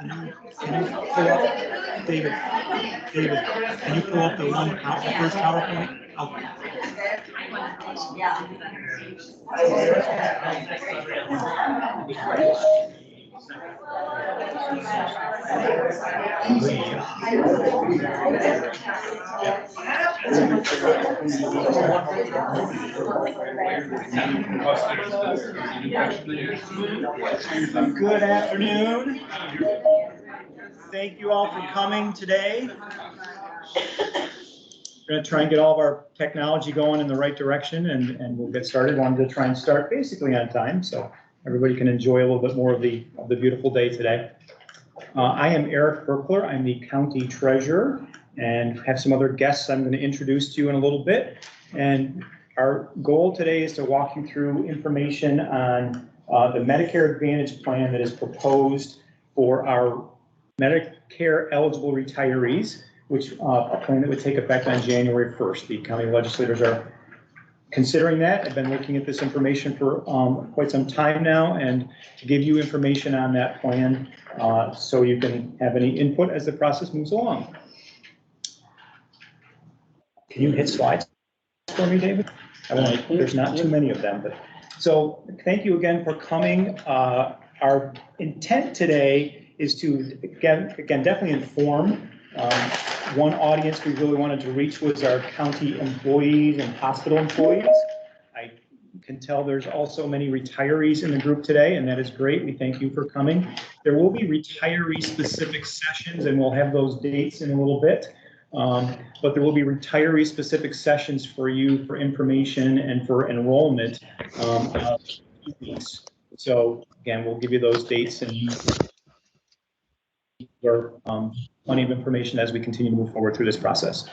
Can you pull up, David, can you pull up the first PowerPoint? Good afternoon. Thank you all for coming today. We're going to try and get all of our technology going in the right direction, and we'll get started. Wanted to try and start basically on time so everybody can enjoy a little bit more of the beautiful day today. I am Eric Berkler. I'm the county treasurer and have some other guests I'm going to introduce to you in a little bit. And our goal today is to walk you through information on the Medicare Advantage plan that is proposed for our Medicare eligible retirees, which a plan that would take effect on January 1st. The county legislators are considering that. I've been looking at this information for quite some time now, and to give you information on that plan so you can have any input as the process moves along. Can you hit slides for me, David? There's not too many of them, but so thank you again for coming. Our intent today is to again definitely inform. One audience we really wanted to reach was our county employees and hospital employees. I can tell there's also many retirees in the group today, and that is great. We thank you for coming. There will be retiree specific sessions, and we'll have those dates in a little bit. But there will be retiree specific sessions for you for information and for enrollment. So again, we'll give you those dates and plenty of information as we continue to move forward through this process.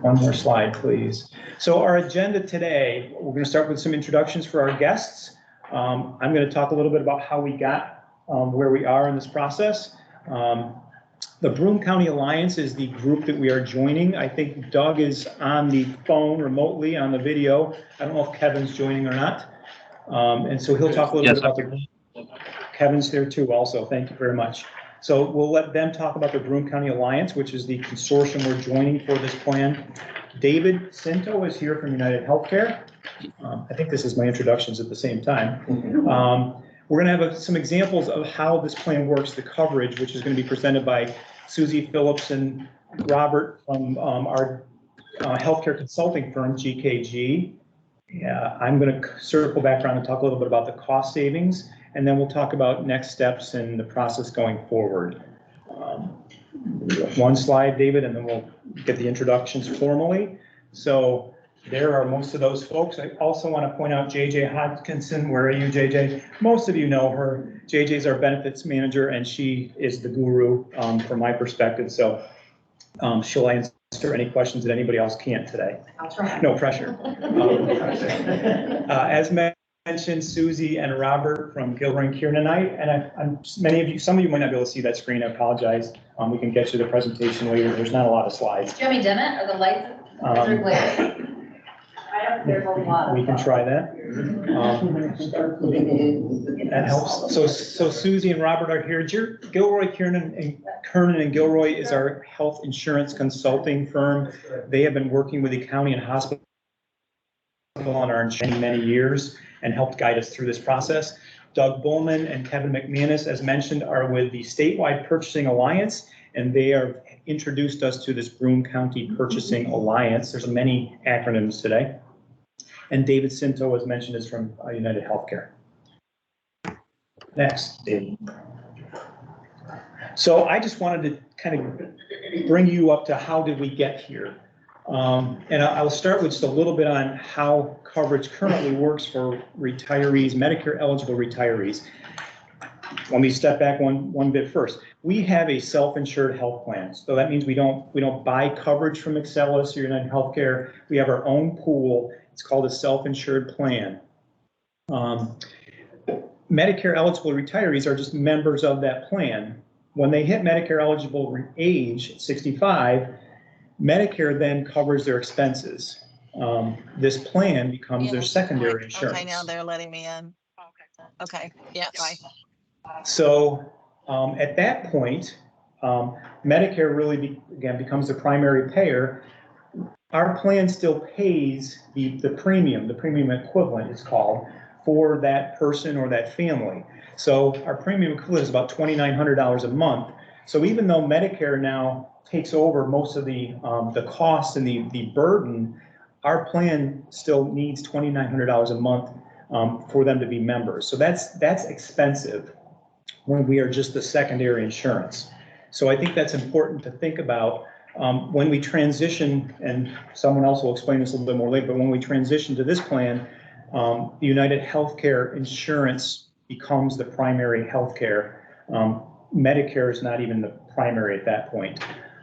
One more slide, please. So our agenda today, we're going to start with some introductions for our guests. I'm going to talk a little bit about how we got where we are in this process. The Broome County Alliance is the group that we are joining. I think Doug is on the phone remotely on the video. I don't know if Kevin's joining or not. And so he'll talk a little bit about the group. Kevin's there too also. Thank you very much. So we'll let them talk about the Broome County Alliance, which is the consortium we're joining for this plan. David Cinto is here from United Healthcare. I think this is my introductions at the same time. We're going to have some examples of how this plan works, the coverage, which is going to be presented by Susie Phillips and Robert from our healthcare consulting firm, GKG. I'm going to circle back around and talk a little bit about the cost savings, and then we'll talk about next steps and the process going forward. One slide, David, and then we'll get the introductions formally. So there are most of those folks. I also want to point out JJ Hodgkinson. Where are you, JJ? Most of you know her. JJ is our benefits manager, and she is the guru from my perspective. So she'll answer any questions that anybody else can't today. I'll try. No pressure. As mentioned, Susie and Robert from Gilroy and Kiernanite, and some of you might not be able to see that screen. I apologize. We can get you the presentation later. There's not a lot of slides. Do you want me to dim it, or the lights? There's a lot. We can try that. That helps. So Susie and Robert are here. Gilroy, Kernan and Gilroy is our health insurance consulting firm. They have been working with the county and hospital on our insurance many years and helped guide us through this process. Doug Bullman and Kevin McManus, as mentioned, are with the Statewide Purchasing Alliance, and they are introduced us to this Broome County Purchasing Alliance. There's many acronyms today. And David Cinto, as mentioned, is from United Healthcare. Next, David. So I just wanted to kind of bring you up to how did we get here. And I'll start with just a little bit on how coverage currently works for retirees, Medicare eligible retirees. Let me step back one bit first. We have a self-insured health plan. So that means we don't buy coverage from Excelis or United Healthcare. We have our own pool. It's called a self-insured plan. Medicare eligible retirees are just members of that plan. When they hit Medicare eligible age, 65, Medicare then covers their expenses. This plan becomes their secondary insurance. Okay, now they're letting me in. Okay, yeah, bye. So at that point, Medicare really, again, becomes the primary payer. Our plan still pays the premium equivalent it's called, for that person or that family. So our premium equivalent is about $2,900 a month. So even though Medicare now takes over most of the costs and the burden, our plan still needs $2,900 a month for them to be members. So that's expensive when we are just the secondary insurance. So I think that's important to think about when we transition, and someone else will explain this a little bit more later, but when we transition to this plan, the United Healthcare insurance becomes the primary healthcare. Medicare is not even the primary at that point.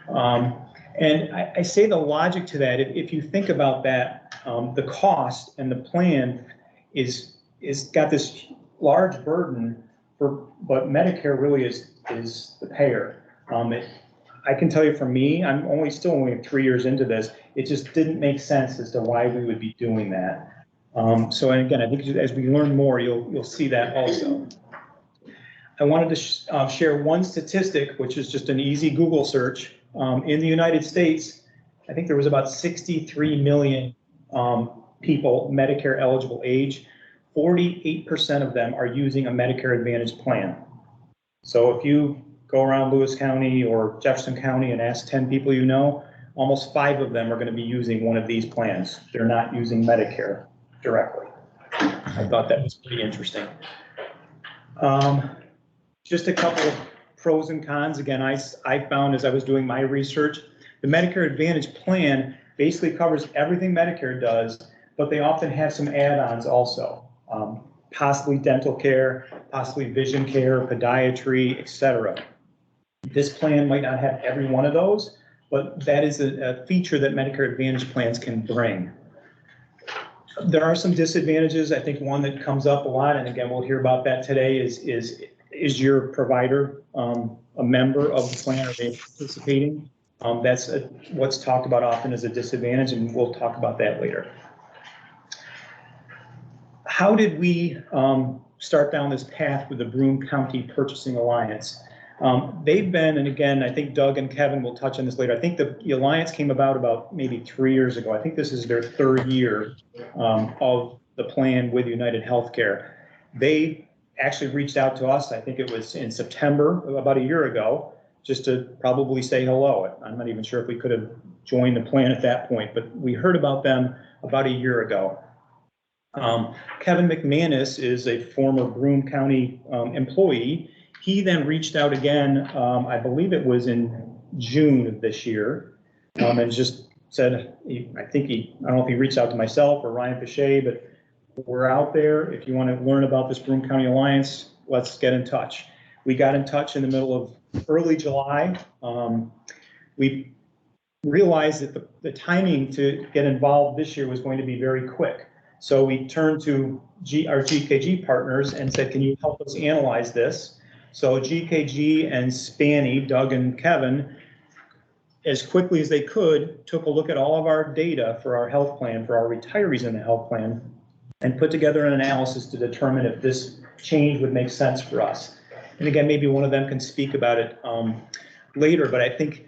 And I say the logic to that, if you think about that, the cost and the plan is got this large burden but Medicare really is the payer. I can tell you for me, I'm still only 3 years into this. It just didn't make sense as to why we would be doing that. So, and again, I think as we learn more, you'll see that also. I wanted to share one statistic, which is just an easy Google search. In the United States, I think there was about 63 million people Medicare eligible age. 48% of them are using a Medicare Advantage plan. So if you go around Lewis County or Jefferson County and ask 10 people you know, almost 5 of them are going to be using one of these plans. They're not using Medicare directly. I thought that was pretty interesting. Just a couple of pros and cons. Again, I found as I was doing my research, the Medicare Advantage plan basically covers everything Medicare does, but they often have some add-ons also. Possibly dental care, possibly vision care, podiatry, etc. This plan might not have every one of those, but that is a feature that Medicare Advantage plans can bring. There are some disadvantages. I think one that comes up a lot, and again, we'll hear about that today, is your provider a member of the plan? Are they participating? That's what's talked about often as a disadvantage, and we'll talk about that later. How did we start down this path with the Broome County Purchasing Alliance? They've been, and again, I think Doug and Kevin will touch on this later. I think the alliance came about maybe 3 years ago. I think this is their 3rd year of the plan with United Healthcare. They actually reached out to us, I think it was in September, about a year ago, just to probably say hello. I'm not even sure if we could have joined the plan at that point, but we heard about them about a year ago. Kevin McManus is a former Broome County employee. He then reached out again, I believe it was in June of this year, and just said, I don't know if he reached out to myself or Ryan Pichet, but we're out there. If you want to learn about this Broome County Alliance, let's get in touch. We got in touch in the middle of early July. We realized that the timing to get involved this year was going to be very quick. So we turned to our GKG partners and said, can you help us analyze this? So GKG and Spanny, Doug and Kevin, as quickly as they could, took a look at all of our data for our health plan, for our retirees in the health plan, and put together an analysis to determine if this change would make sense for us. And again, maybe one of them can speak about it later, but I think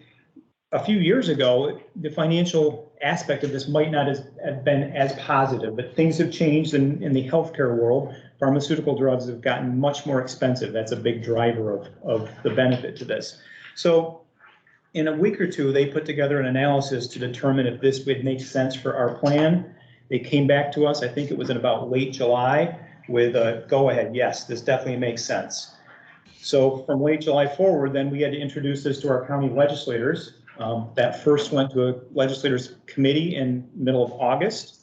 a few years ago, the financial aspect of this might not have been as positive, but things have changed in the healthcare world. Pharmaceutical drugs have gotten much more expensive. That's a big driver of the benefit to this. So in a week or two, they put together an analysis to determine if this would make sense for our plan. They came back to us, I think it was in about late July, with a go-ahead, yes, this definitely makes sense. So from late July forward, then we had to introduce this to our county legislators. That first went to a legislators committee in middle of August,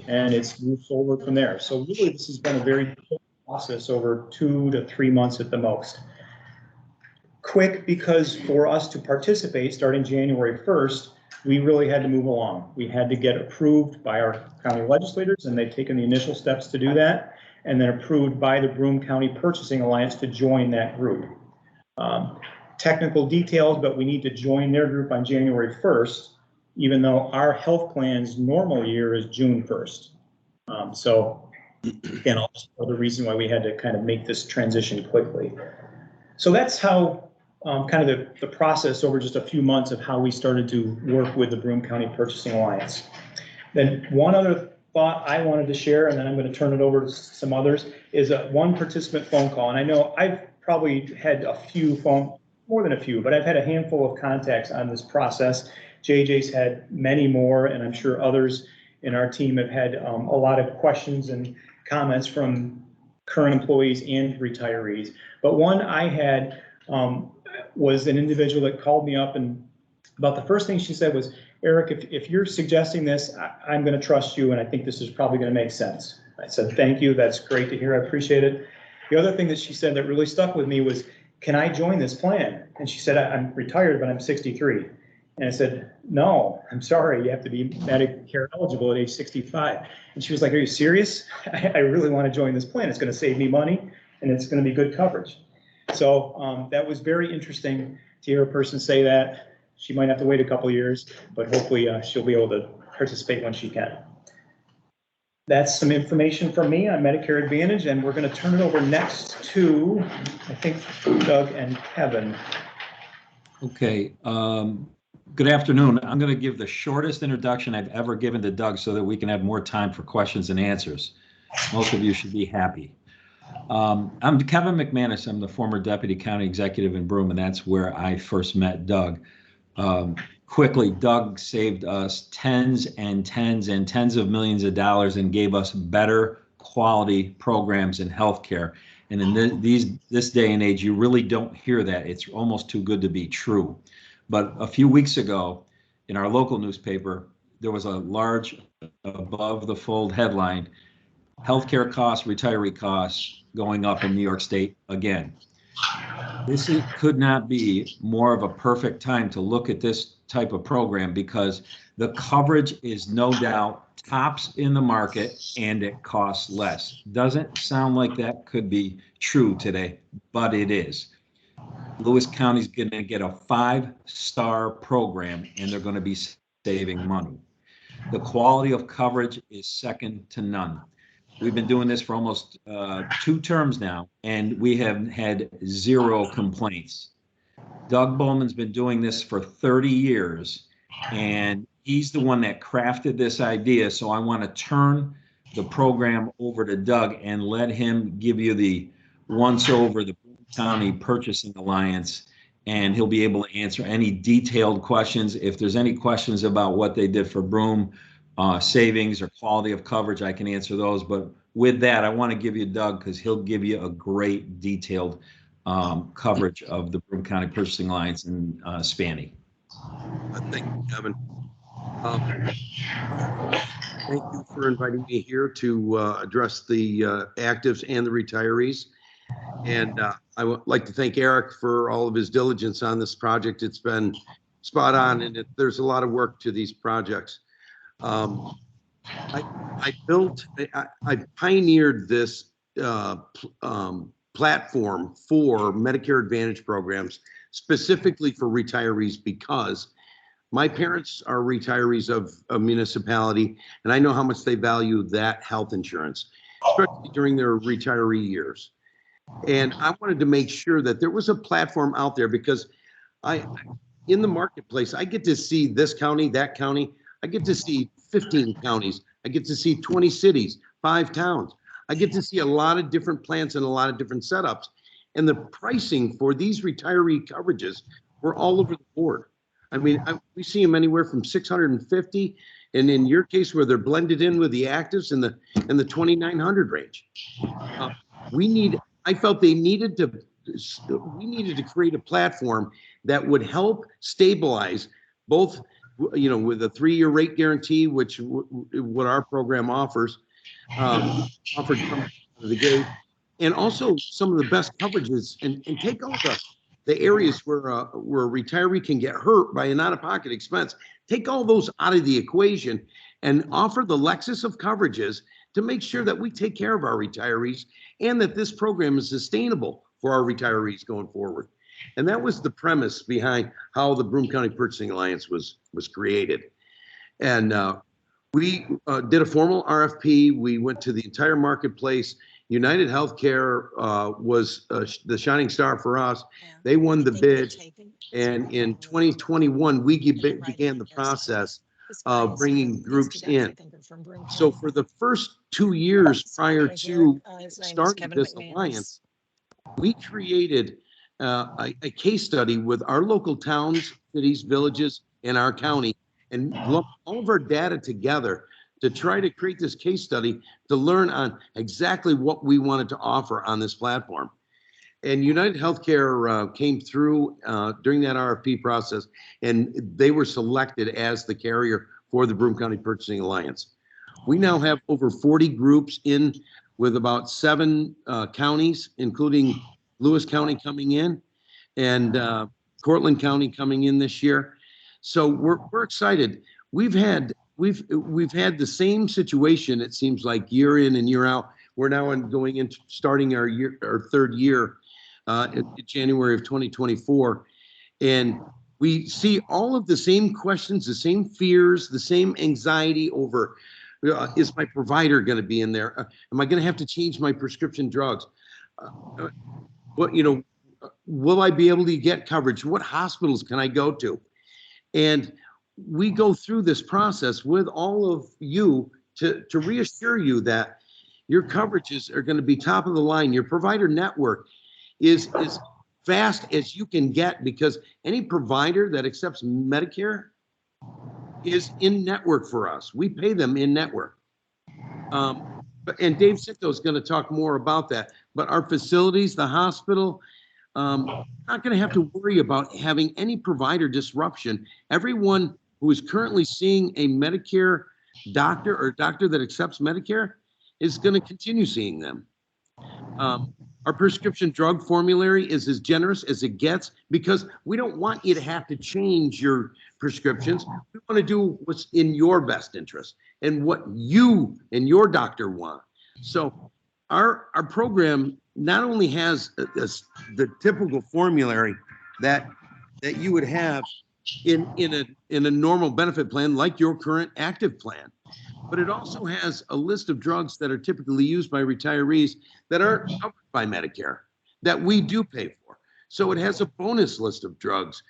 and it's moved forward from there. So really, this has been a very quick process over 2 to 3 months at the most. Quick because for us to participate starting January 1st, we really had to move along. We had to get approved by our county legislators, and they've taken the initial steps to do that, and then approved by the Broome County Purchasing Alliance to join that group. Technical details, but we need to join their group on January 1st, even though our health plan's normal year is June 1st. So again, also the reason why we had to kind of make this transition quickly. So that's how kind of the process over just a few months of how we started to work with the Broome County Purchasing Alliance. Then one other thought I wanted to share, and then I'm going to turn it over to some others, is one participant phone call. And I know I've probably had a few more than a few, but I've had a handful of contacts on this process. JJ's had many more, and I'm sure others in our team have had a lot of questions and comments from current employees and retirees. But one I had was an individual that called me up, and about the first thing she said was, Eric, if you're suggesting this, I'm going to trust you, and I think this is probably going to make sense. I said, thank you. That's great to hear. I appreciate it. The other thing that she said that really stuck with me was, can I join this plan? And she said, I'm retired, but I'm 63. And I said, no, I'm sorry. You have to be Medicare eligible at age 65. And she was like, are you serious? I really want to join this plan. It's going to save me money, and it's going to be good coverage. So that was very interesting to hear a person say that. She might have to wait a couple of years, but hopefully she'll be able to participate when she can. That's some information from me on Medicare Advantage, and we're going to turn it over next to, I think, Doug and Kevin. Okay. Good afternoon. I'm going to give the shortest introduction I've ever given to Doug so that we can have more time for questions and answers. Most of you should be happy. I'm Kevin McManus. I'm the former Deputy County Executive in Broome, and that's where I first met Doug. Quickly, Doug saved us tens and tens and tens of millions of dollars and gave us better quality programs in healthcare. And in this day and age, you really don't hear that. It's almost too good to be true. But a few weeks ago, in our local newspaper, there was a large above the fold headline, healthcare costs, retiree costs going up in New York State again. Could not be more of a perfect time to look at this type of program because the coverage is no doubt tops in the market and it costs less. Doesn't sound like that could be true today, but it is. Lewis County's going to get a 5-star program and they're going to be saving money. The quality of coverage is second to none. We've been doing this for almost 2 terms now, and we have had 0 complaints. Doug Bowman's been doing this for 30 years, and he's the one that crafted this idea. So I want to turn the program over to Doug and let him give you the once over the Broome County Purchasing Alliance, and he'll be able to answer any detailed questions. If there's any questions about what they did for Broome, savings or quality of coverage, I can answer those. But with that, I want to give you Doug because he'll give you a great detailed coverage of the Broome County Purchasing Alliance and Spanny. Thank you, Kevin. Thank you for inviting me here to address the actives and the retirees. And I would like to thank Eric for all of his diligence on this project. It's been spot on, and there's a lot of work to these projects. I pioneered this platform for Medicare Advantage programs, specifically for retirees, because my parents are retirees of a municipality, and I know how much they value that health insurance, especially during their retiree years. And I wanted to make sure that there was a platform out there because in the marketplace, I get to see this county, that county. I get to see 15 counties. I get to see 20 cities, 5 towns. I get to see a lot of different plans and a lot of different setups. And the pricing for these retiree coverages were all over the board. I mean, we see them anywhere from $650, and in your case, where they're blended in with the actives in the $2,900 range. I felt we needed to create a platform that would help stabilize both, you know, with a 3-year rate guarantee, which what our program offers, offered from the gate, and also some of the best coverages, and take all the areas where a retiree can get hurt by an out-of-pocket expense. Take all those out of the equation and offer the Lexus of coverages to make sure that we take care of our retirees and that this program is sustainable for our retirees going forward. And that was the premise behind how the Broome County Purchasing Alliance was created. And we did a formal RFP. We went to the entire marketplace, United Healthcare was the shining star for us. They won the bid, and in 2021, we began the process of bringing groups in. So for the first 2 years prior to starting this alliance, we created a case study with our local towns, cities, villages, and our county, and lumped all of our data together to try to create this case study to learn on exactly what we wanted to offer on this platform. And United Healthcare came through during that RFP process, and they were selected as the carrier for the Broome County Purchasing Alliance. We now have over 40 groups in with about 7 counties, including Lewis County coming in and Cortland County coming in this year. So we're excited. We've had the same situation, it seems like, year in and year out. We're now going into starting our 3rd year in January of 2024. And we see all of the same questions, the same fears, the same anxiety over, is my provider going to be in there? Am I going to have to change my prescription drugs? Will I be able to get coverage? What hospitals can I go to? And we go through this process with all of you to reassure you that your coverages are going to be top of the line. Your provider network is as fast as you can get, because any provider that accepts Medicare is in network for us. We pay them in network. And Dave Sicko is going to talk more about that. But our facilities, the hospital, not going to have to worry about having any provider disruption. Everyone who is currently seeing a Medicare doctor or doctor that accepts Medicare is going to continue seeing them. Our prescription drug formulary is as generous as it gets, because we don't want you to have to change your prescriptions. We want to do what's in your best interest and what you and your doctor want. So our program not only has the typical formulary that you would have in a normal benefit plan like your current active plan, but it also has a list of drugs that are typically used by retirees that aren't covered by Medicare that we do pay for. So it has a bonus list of drugs.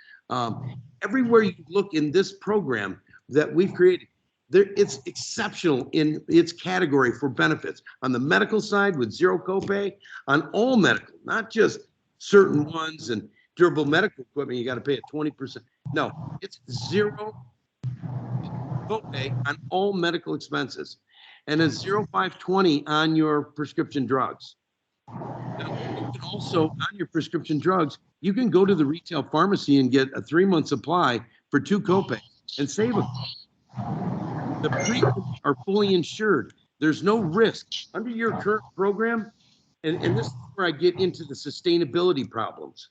Everywhere you look in this program that we've created, it's exceptional in its category for benefits. On the medical side with zero copay, on all medical, not just certain ones, and durable medical equipment, you got to pay at 20%. No, it's zero copay on all medical expenses, and a 0520 on your prescription drugs. Now, you can also, on your prescription drugs, you can go to the retail pharmacy and get a 3-month supply for 2 copays and save them. The premiums are fully insured. There's no risk under your current program. And this is where I get into the sustainability problems.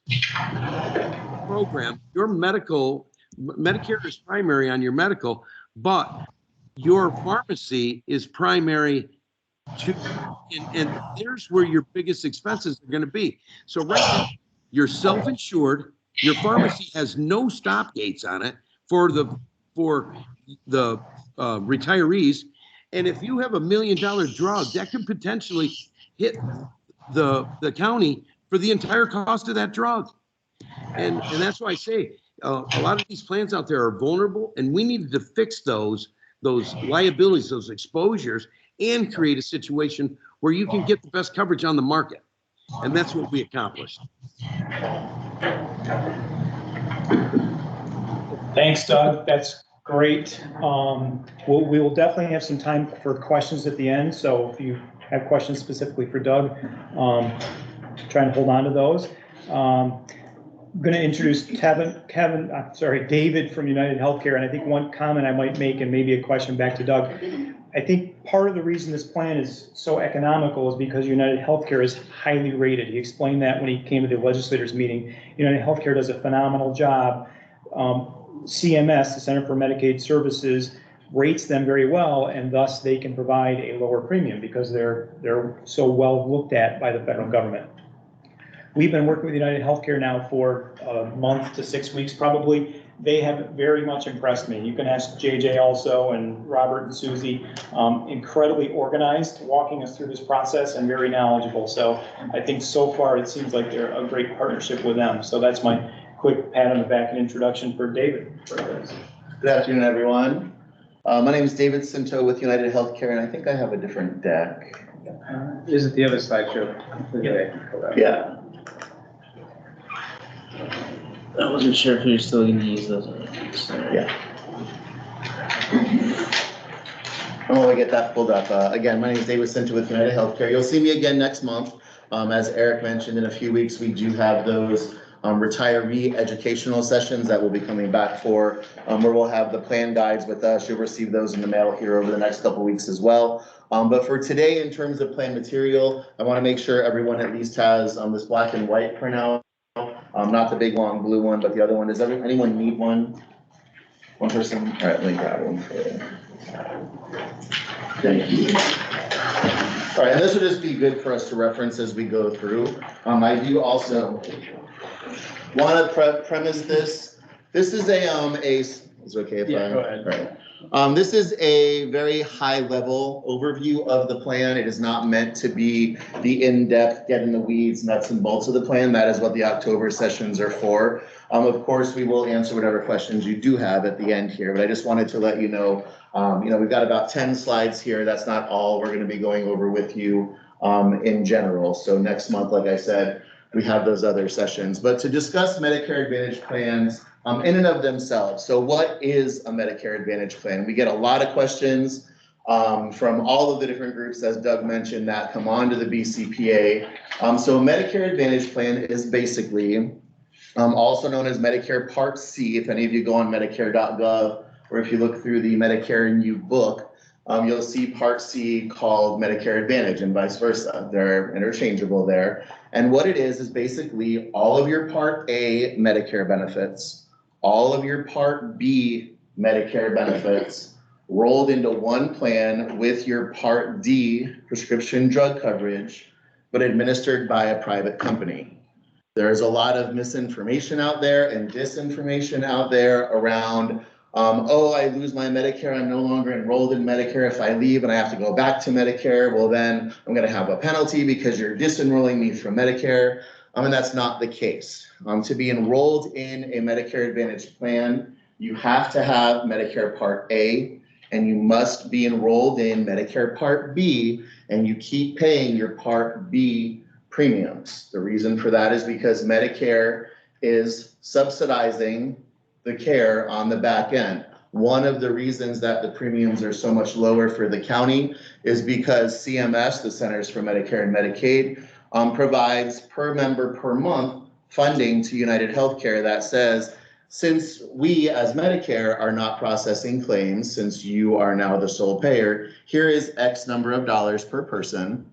Program, your Medicare is primary on your medical, but your pharmacy is primary too, and there's where your biggest expenses are going to be. So right now, you're self-insured. Your pharmacy has no stop gates on it for the retirees, and if you have $1 million drug, that could potentially hit the county for the entire cost of that drug. And that's why I say a lot of these plans out there are vulnerable, and we needed to fix those liabilities, those exposures, and create a situation where you can get the best coverage on the market. And that's what we accomplished. Thanks, Doug. That's great. We will definitely have some time for questions at the end. So if you have questions specifically for Doug, try and hold on to those. I'm going to introduce David from United Healthcare. And I think one comment I might make, and maybe a question back to Doug, I think part of the reason this plan is so economical is because United Healthcare is highly rated. He explained that when he came to the legislators meeting. United Healthcare does a phenomenal job. CMS, the Center for Medicaid Services, rates them very well, and thus they can provide a lower premium because they're so well looked at by the federal government. We've been working with United Healthcare now for a month to 6 weeks probably. They have very much impressed me. You can ask JJ also, and Robert and Susie. Incredibly organized, walking us through this process, and very knowledgeable. So I think so far it seems like they're a great partnership with them. So that's my quick pat on the back and introduction for David. Good afternoon, everyone. My name is David Cinto with United Healthcare, and I think I have a different deck. Is it the other slideshow? Yeah. I wasn't sure if you're still gonna use those. Yeah. While I get that pulled up, again, my name is David Cinto with United Healthcare. You'll see me again next month. As Eric mentioned, in a few weeks, we do have those retiree educational sessions that we'll be coming back for, where we'll have the plan guides with us. You'll receive those in the mail here over the next couple weeks as well. But for today, in terms of plan material, I want to make sure everyone at least has this black and white printout. Not the big long blue one, but the other one. Does anyone need one? One person? All right, let me grab one for you. Thank you. All right, and this will just be good for us to reference as we go through. I do also want to premise this. This is is it okay if Yeah, go ahead. All right. This is a very high level overview of the plan. It is not meant to be the in-depth, get in the weeds, nuts and bolts of the plan. That is what the October sessions are for. Of course, we will answer whatever questions you do have at the end here, but I just wanted to let you know, we've got about 10 slides here. That's not all we're going to be going over with you in general. So next month, like I said, we have those other sessions. But to discuss Medicare Advantage plans in and of themselves. So what is a Medicare Advantage plan? We get a lot of questions from all of the different groups, as Doug mentioned, that come on to the BCPA. So a Medicare Advantage plan is basically also known as Medicare Part C. If any of you go on Medicare.gov, or if you look through the Medicare New book, you'll see Part C called Medicare Advantage and vice versa. They're interchangeable there. And what it is basically all of your Part A Medicare benefits, all of your Part B Medicare benefits rolled into one plan with your Part D prescription drug coverage, but administered by a private company. There's a lot of misinformation out there and disinformation out there around I lose my Medicare, I'm no longer enrolled in Medicare. If I leave and I have to go back to Medicare, well then I'm gonna have a penalty because you're disenrolling me from Medicare. And that's not the case. To be enrolled in a Medicare Advantage plan, you have to have Medicare Part A, and you must be enrolled in Medicare Part B, and you keep paying your Part B premiums. The reason for that is because Medicare is subsidizing the care on the back end. One of the reasons that the premiums are so much lower for the county is because CMS, the Centers for Medicare and Medicaid, provides per member per month funding to United Healthcare that says, since we as Medicare are not processing claims, since you are now the sole payer, here is X number of dollars per person.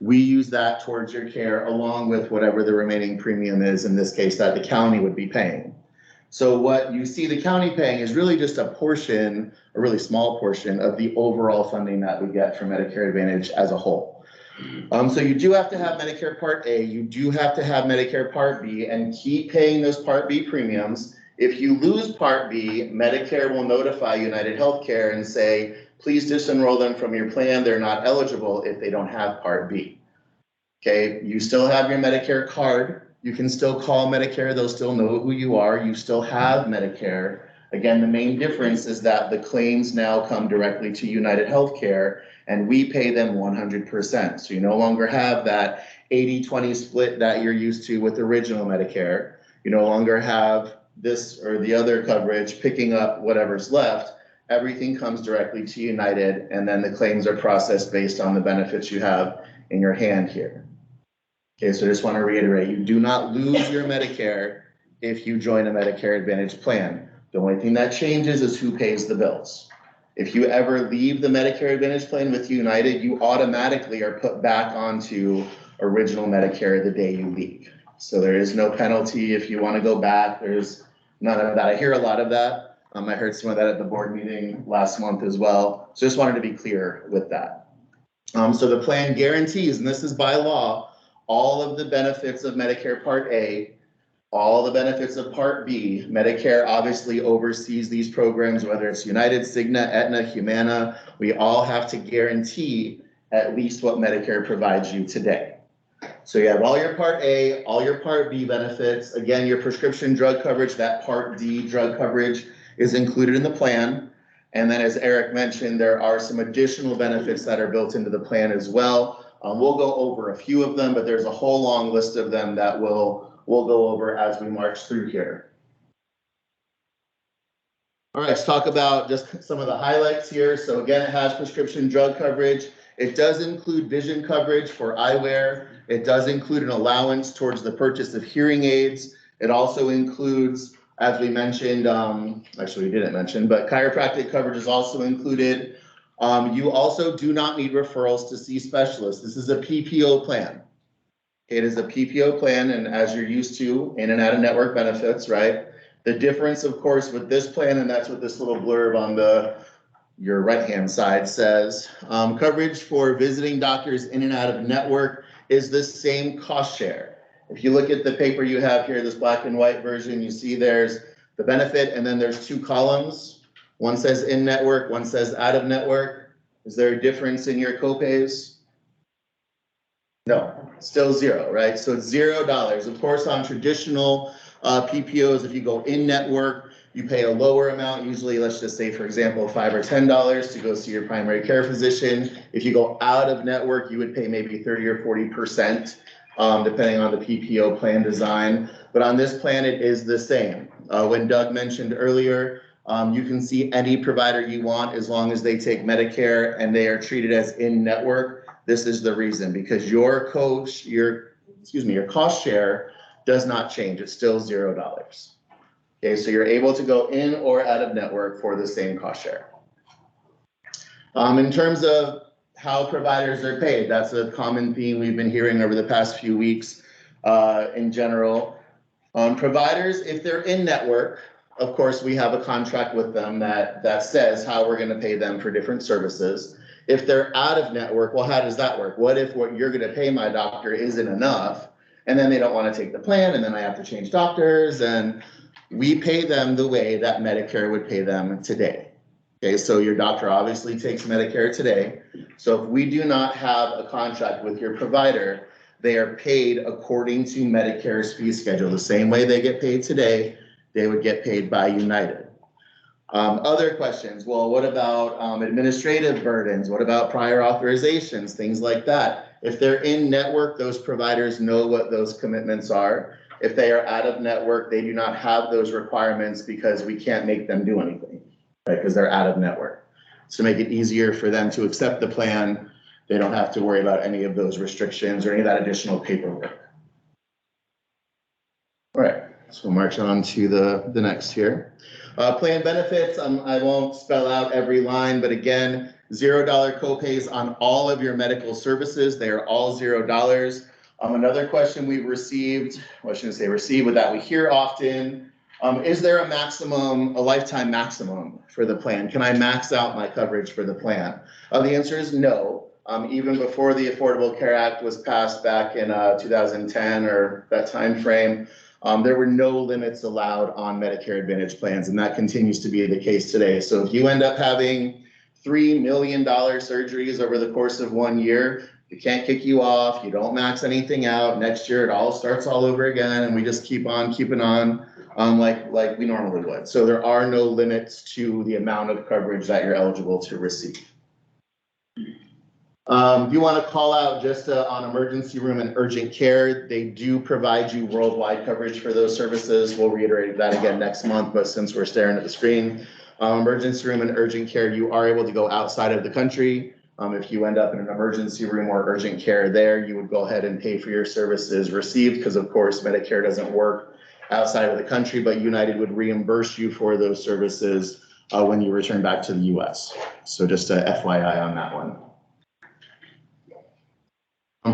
We use that towards your care along with whatever the remaining premium is, in this case, that the county would be paying. So what you see the county paying is really just a portion, a really small portion of the overall funding that we get from Medicare Advantage as a whole. So you do have to have Medicare Part A, you do have to have Medicare Part B, and keep paying those Part B premiums. If you lose Part B, Medicare will notify United Healthcare and say, please disenroll them from your plan. They're not eligible if they don't have Part B. Okay, you still have your Medicare card. You can still call Medicare. They'll still know who you are. You still have Medicare. Again, the main difference is that the claims now come directly to United Healthcare, and we pay them 100%. So you no longer have that 80-20 split that you're used to with original Medicare. You no longer have this or the other coverage picking up whatever's left. Everything comes directly to United, and then the claims are processed based on the benefits you have in your hand here. Okay, so I just want to reiterate, you do not lose your Medicare if you join a Medicare Advantage plan. The only thing that changes is who pays the bills. If you ever leave the Medicare Advantage plan with United, you automatically are put back onto original Medicare the day you leave. So there is no penalty if you want to go back. There's none of that. I hear a lot of that. I heard some of that at the board meeting last month as well. So just wanted to be clear with that. So the plan guarantees, and this is by law, all of the benefits of Medicare Part A, all the benefits of Part B. Medicare obviously oversees these programs, whether it's United, Cigna, Aetna, Humana. We all have to guarantee at least what Medicare provides you today. So you have all your Part A, all your Part B benefits. Again, your prescription drug coverage, that Part D drug coverage is included in the plan. And then as Eric mentioned, there are some additional benefits that are built into the plan as well. We'll go over a few of them, but there's a whole long list of them that we'll go over as we march through here. All right, let's talk about just some of the highlights here. So again, it has prescription drug coverage. It does include vision coverage for eyewear. It does include an allowance towards the purchase of hearing aids. It also includes, as we mentioned, actually we didn't mention, but chiropractic coverage is also included. You also do not need referrals to see specialists. This is a PPO plan. It is a PPO plan, and as you're used to in and out of network benefits, right? The difference, of course, with this plan, and that's what this little blurb on your right-hand side says, coverage for visiting doctors in and out of network is the same cost share. If you look at the paper you have here, this black and white version, you see there's the benefit, and then there's two columns. One says in network, one says out of network. Is there a difference in your copays? No, still zero, right? So it's $0. Of course, on traditional PPOs, if you go in network, you pay a lower amount, usually, let's just say, for example, $5 or $10 to go see your primary care physician. If you go out of network, you would pay maybe 30 or 40%, depending on the PPO plan design. But on this plan, it is the same. When Doug mentioned earlier, you can see any provider you want as long as they take Medicare and they are treated as in network. This is the reason, because your cost share does not change. It's still $0. Okay, so you're able to go in or out of network for the same cost share. In terms of how providers are paid, that's a common theme we've been hearing over the past few weeks in general. Providers, if they're in network, of course, we have a contract with them that says how we're going to pay them for different services. If they're out of network, well, how does that work? What if what you're going to pay my doctor isn't enough, and then they don't want to take the plan, and then I have to change doctors, and we pay them the way that Medicare would pay them today. Okay, so your doctor obviously takes Medicare today. So if we do not have a contract with your provider, they are paid according to Medicare's fee schedule. The same way they get paid today, they would get paid by United. Other questions, well, what about administrative burdens? What about prior authorizations, things like that? If they're in network, those providers know what those commitments are. If they are out of network, they do not have those requirements because we can't make them do anything, right? Because they're out of network. So to make it easier for them to accept the plan, they don't have to worry about any of those restrictions or any of that additional paperwork. All right, so we'll march on to the next here. Plan benefits, I won't spell out every line, but again, $0 copays on all of your medical services. They are all $0. Another question we've received, well, I shouldn't say received, but that we hear often, is there a lifetime maximum for the plan? Can I max out my coverage for the plan? The answer is no. Even before the Affordable Care Act was passed back in 2010 or that time frame, there were no limits allowed on Medicare Advantage plans, and that continues to be the case today. So if you end up having $3 million surgeries over the course of 1 year, you can't kick you off, you don't max anything out. Next year, it all starts all over again, and we just keep on keeping on like we normally would. So there are no limits to the amount of coverage that you're eligible to receive. If you want to call out just on emergency room and urgent care, they do provide you worldwide coverage for those services. We'll reiterate that again next month, but since we're staring at the screen, emergency room and urgent care, you are able to go outside of the country. If you end up in an emergency room or urgent care there, you would go ahead and pay for your services received because, of course, Medicare doesn't work outside of the country, but United would reimburse you for those services when you return back to the U.S. So just a FYI on that one.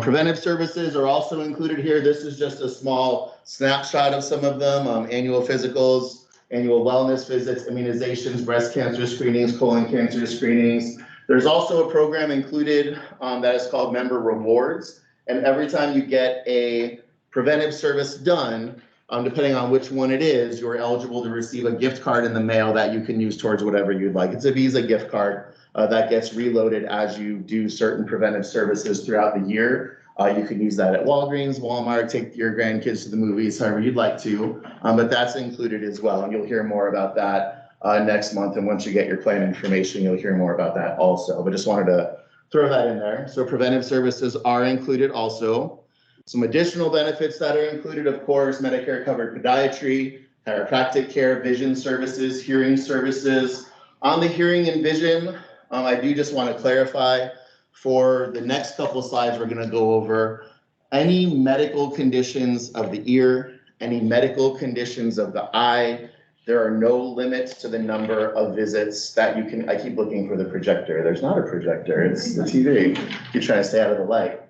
Preventive services are also included here. This is just a small snapshot of some of them. Annual physicals, annual wellness visits, immunizations, breast cancer screenings, colon cancer screenings. There's also a program included that is called Member Rewards. And every time you get a preventive service done, depending on which one it is, you're eligible to receive a gift card in the mail that you can use towards whatever you'd like. It's a Visa gift card that gets reloaded as you do certain preventive services throughout the year. You can use that at Walgreens, Walmart, take your grandkids to the movies, however you'd like to, but that's included as well. And you'll hear more about that next month. And once you get your plan information, you'll hear more about that also. But just wanted to throw that in there. So preventive services are included also. Some additional benefits that are included, of course, Medicare covered podiatry, chiropractic care, vision services, hearing services. On the hearing and vision, I do just want to clarify for the next couple slides we're going to go over any medical conditions of the ear, any medical conditions of the eye. There are no limits to the number of visits that you can. I keep looking for the projector. There's not a projector, it's the TV. You're trying to stay out of the light.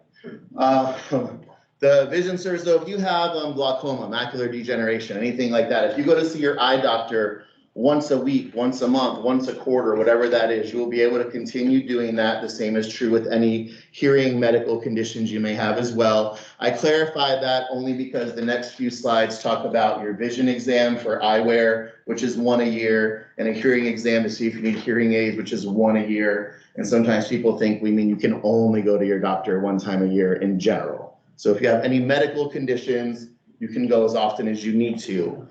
The vision service, so if you have glaucoma, macular degeneration, anything like that, if you go to see your eye doctor once a week, once a month, once a quarter, whatever that is, you will be able to continue doing that. The same is true with any hearing medical conditions you may have as well. I clarify that only because the next few slides talk about your vision exam for eyewear, which is 1 a year, and a hearing exam to see if you need hearing aids, which is 1 a year. And sometimes people think we mean you can only go to your doctor 1 time a year in general. So if you have any medical conditions, you can go as often as you need to.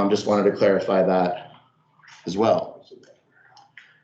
Just wanted to clarify that as well.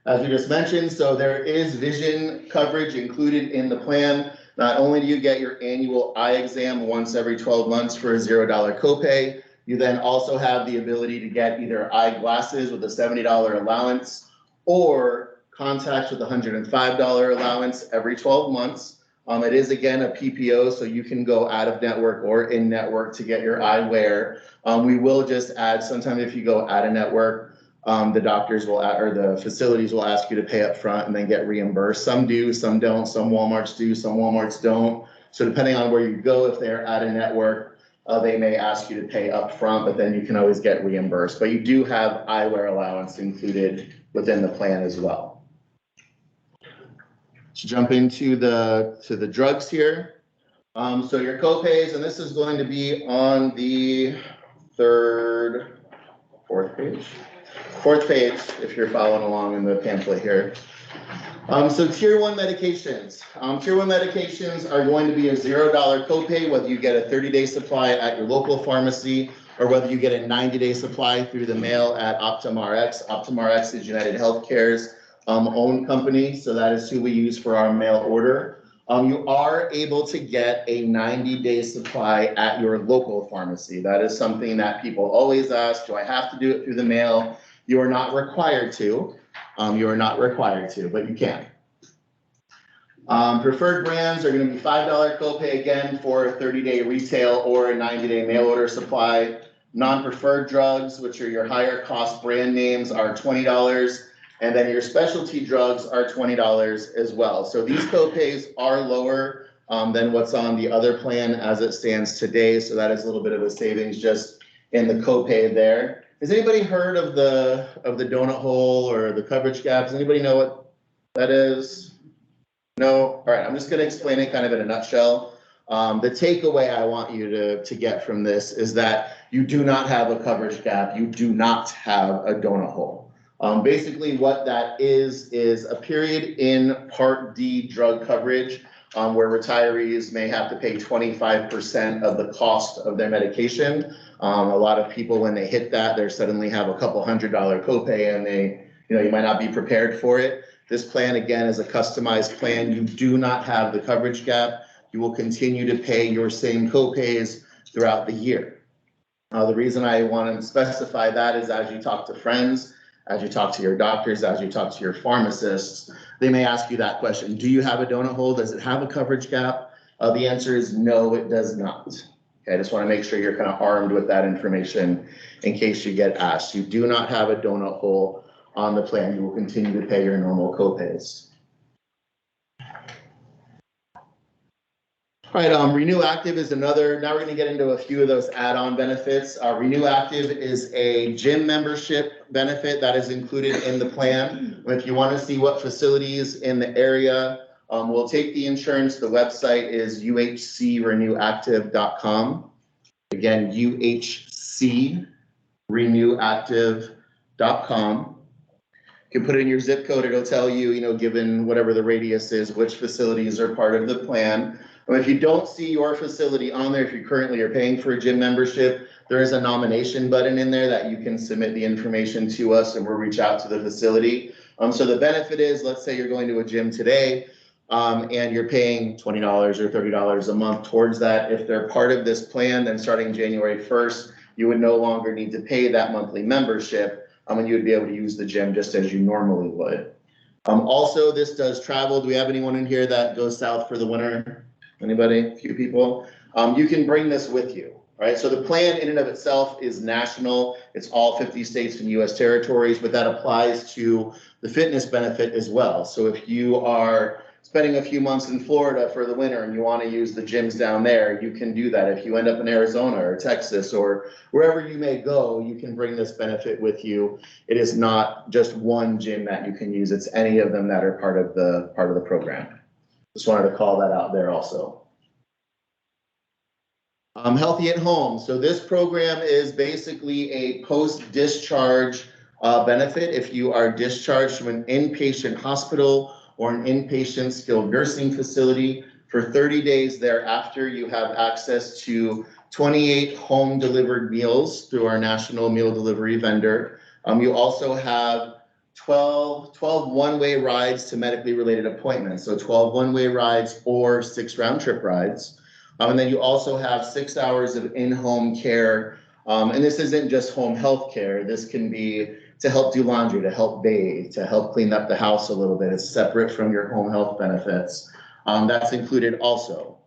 As we just mentioned, so there is vision coverage included in the plan. Not only do you get your annual eye exam once every 12 months for a $0 copay, you then also have the ability to get either eyeglasses with a $70 allowance or contacts with a $105 allowance every 12 months. It is, again, a PPO, so you can go out of network or in network to get your eyewear. We will just add, sometime if you go out of network, the doctors will, or the facilities will ask you to pay up front and then get reimbursed. Some do, some don't. Some Walmarts do, some Walmarts don't. So depending on where you go, if they're out of network, they may ask you to pay up front, but then you can always get reimbursed. But you do have eyewear allowance included within the plan as well. To jump into the drugs here. So your copays, and this is going to be on the fourth page, if you're following along in the pamphlet here. So tier 1 medications. Tier 1 medications are going to be a $0 copay, whether you get a 30-day supply at your local pharmacy or whether you get a 90-day supply through the mail at OptumRx. OptumRx is United Healthcare's own company, so that is who we use for our mail order. You are able to get a 90-day supply at your local pharmacy. That is something that people always ask, do I have to do it through the mail? You are not required to. You are not required to, but you can. Preferred brands are going to be $5 copay again for a 30-day retail or a 90-day mail order supply. Non-preferred drugs, which are your higher cost brand names, are $20. And then your specialty drugs are $20 as well. So these copays are lower than what's on the other plan as it stands today. So that is a little bit of a savings just in the copay there. Has anybody heard of the donut hole or the coverage gap? Does anybody know what that is? No? All right, I'm just going to explain it kind of in a nutshell. The takeaway I want you to get from this is that you do not have a coverage gap. You do not have a donut hole. Basically what that is a period in Part D drug coverage where retirees may have to pay 25% of the cost of their medication. A lot of people, when they hit that, they suddenly have a couple $100 copay and you might not be prepared for it. This plan, again, is a customized plan. You do not have the coverage gap. You will continue to pay your same copays throughout the year. The reason I want to specify that is as you talk to friends, as you talk to your doctors, as you talk to your pharmacists, they may ask you that question. Do you have a donut hole? Does it have a coverage gap? The answer is no, it does not. Okay, I just want to make sure you're kind of armed with that information in case you get asked. You do not have a donut hole on the plan. You will continue to pay your normal copays. All right, Renew Active is another, now we're going to get into a few of those add-on benefits. Renew Active is a gym membership benefit that is included in the plan. If you want to see what facilities in the area We'll take the insurance. The website is uhcrenewactive.com. Again, uhcrenewactive.com. You can put in your zip code. It'll tell you, given whatever the radius is, which facilities are part of the plan. If you don't see your facility on there, if you currently are paying for a gym membership, there is a nomination button in there that you can submit the information to us and we'll reach out to the facility. So the benefit is, let's say you're going to a gym today and you're paying $20 or $30 a month towards that. If they're part of this plan, then starting January 1st, you would no longer need to pay that monthly membership and you would be able to use the gym just as you normally would. Also, this does travel. Do we have anyone in here that goes south for the winter? Anybody? A few people? You can bring this with you, right? So the plan in and of itself is national. It's all 50 states and US territories, but that applies to the fitness benefit as well. So if you are spending a few months in Florida for the winter and you want to use the gyms down there, you can do that. If you end up in Arizona or Texas or wherever you may go, you can bring this benefit with you. It is not just one gym that you can use. It's any of them that are part of the program. Just wanted to call that out there also. Healthy at Home. So this program is basically a post-discharge benefit. If you are discharged from an inpatient hospital or an inpatient skilled nursing facility, for 30 days thereafter, you have access to 28 home delivered meals through our national meal delivery vendor. You also have 12 one-way rides to medically related appointments. So 12 one-way rides or 6 round-trip rides. And then you also have 6 hours of in-home care. And this isn't just home health care. This can be to help do laundry, to help bathe, to help clean up the house a little bit. It's separate from your home health benefits. That's included also.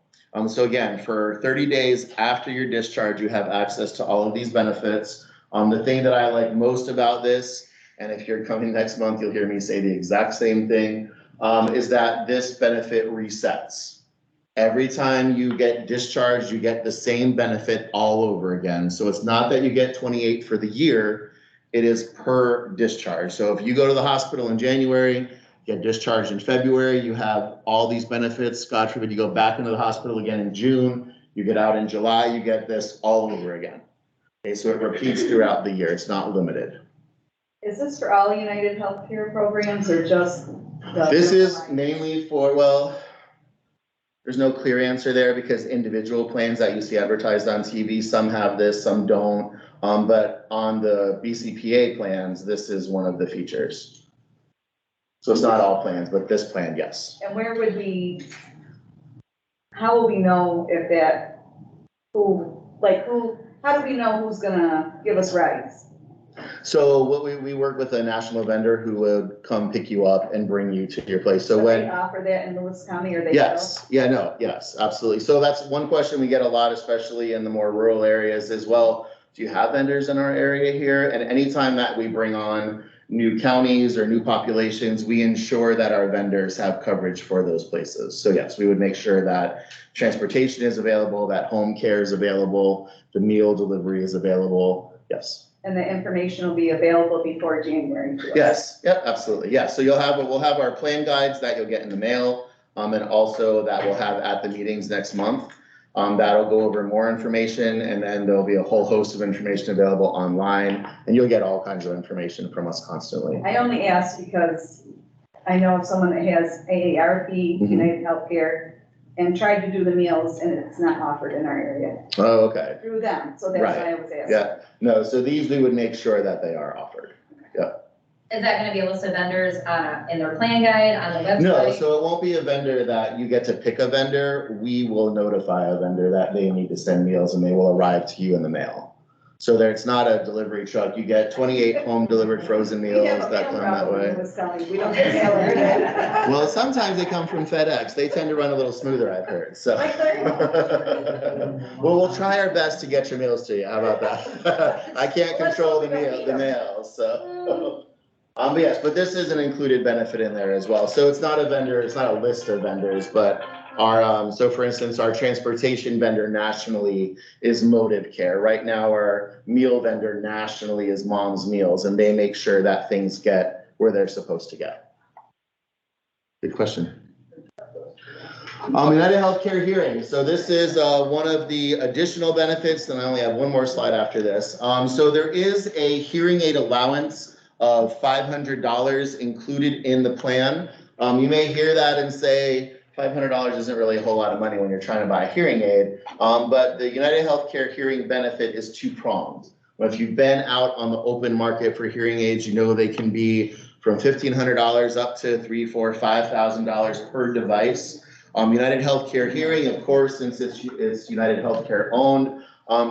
So again, for 30 days after your discharge, you have access to all of these benefits. The thing that I like most about this, and if you're coming next month, you'll hear me say the exact same thing, is that this benefit resets. Every time you get discharged, you get the same benefit all over again. So it's not that you get 28 for the year, it is per discharge. So if you go to the hospital in January, get discharged in February, you have all these benefits. God forbid you go back into the hospital again in June, you get out in July, you get this all over again. Okay, so it repeats throughout the year. It's not limited. Is this for all United Healthcare programs or just? This is mainly for, well, there's no clear answer there because individual plans that you see advertised on TV, some have this, some don't. But on the BCPA plans, this is one of the features. So it's not all plans, but this plan, yes. And where would we, how will we know if that, how do we know who's gonna give us rides? So what we work with a national vendor who would come pick you up and bring you to your place. So when they offer that in Lewis County or they? Yes, yeah, no, yes, absolutely. So that's one question we get a lot, especially in the more rural areas as well. Do you have vendors in our area here? And anytime that we bring on new counties or new populations, we ensure that our vendors have coverage for those places. So yes, we would make sure that transportation is available, that home care is available, the meal delivery is available, yes. And the information will be available before January. Yes, yep, absolutely. Yeah, so we'll have our plan guides that you'll get in the mail, and also that we'll have at the meetings next month. That'll go over more information, and then there'll be a whole host of information available online, and you'll get all kinds of information from us constantly. I only ask because I know of someone that has AARP, United Healthcare, and tried to do the meals, and it's not offered in our area. Oh, okay. Through them, so that's why I was asking. Yeah, no, so these we would make sure that they are offered. Yeah. Is that gonna be a list of vendors in their plan guide on the website? No, so it won't be a vendor that you get to pick a vendor. We will notify a vendor that they need to send meals and they will arrive to you in the mail. So there, it's not a delivery truck. You get 28 home delivered frozen meals that come that way. We don't get mail every day. Well, sometimes they come from FedEx. They tend to run a little smoother, I've heard, so. Well, we'll try our best to get your meals to you. How about that? I can't control the mail, so. But yes, but this is an included benefit in there as well. So it's not a vendor, it's not a list of vendors, but our, so for instance, our transportation vendor nationally is Motive Care. Right now, our meal vendor nationally is Mom's Meals, and they make sure that things get where they're supposed to get. Good question. United Healthcare Hearing. So this is one of the additional benefits, and I only have one more slide after this. So there is a hearing aid allowance of $500 included in the plan. You may hear that and say, $500 isn't really a whole lot of money when you're trying to buy a hearing aid. But the United Healthcare hearing benefit is two-pronged. If you've been out on the open market for hearing aids, you know they can be from $1,500 up to $3,000, $4,000, $5,000 per device. United Healthcare Hearing, of course, since it's United Healthcare owned,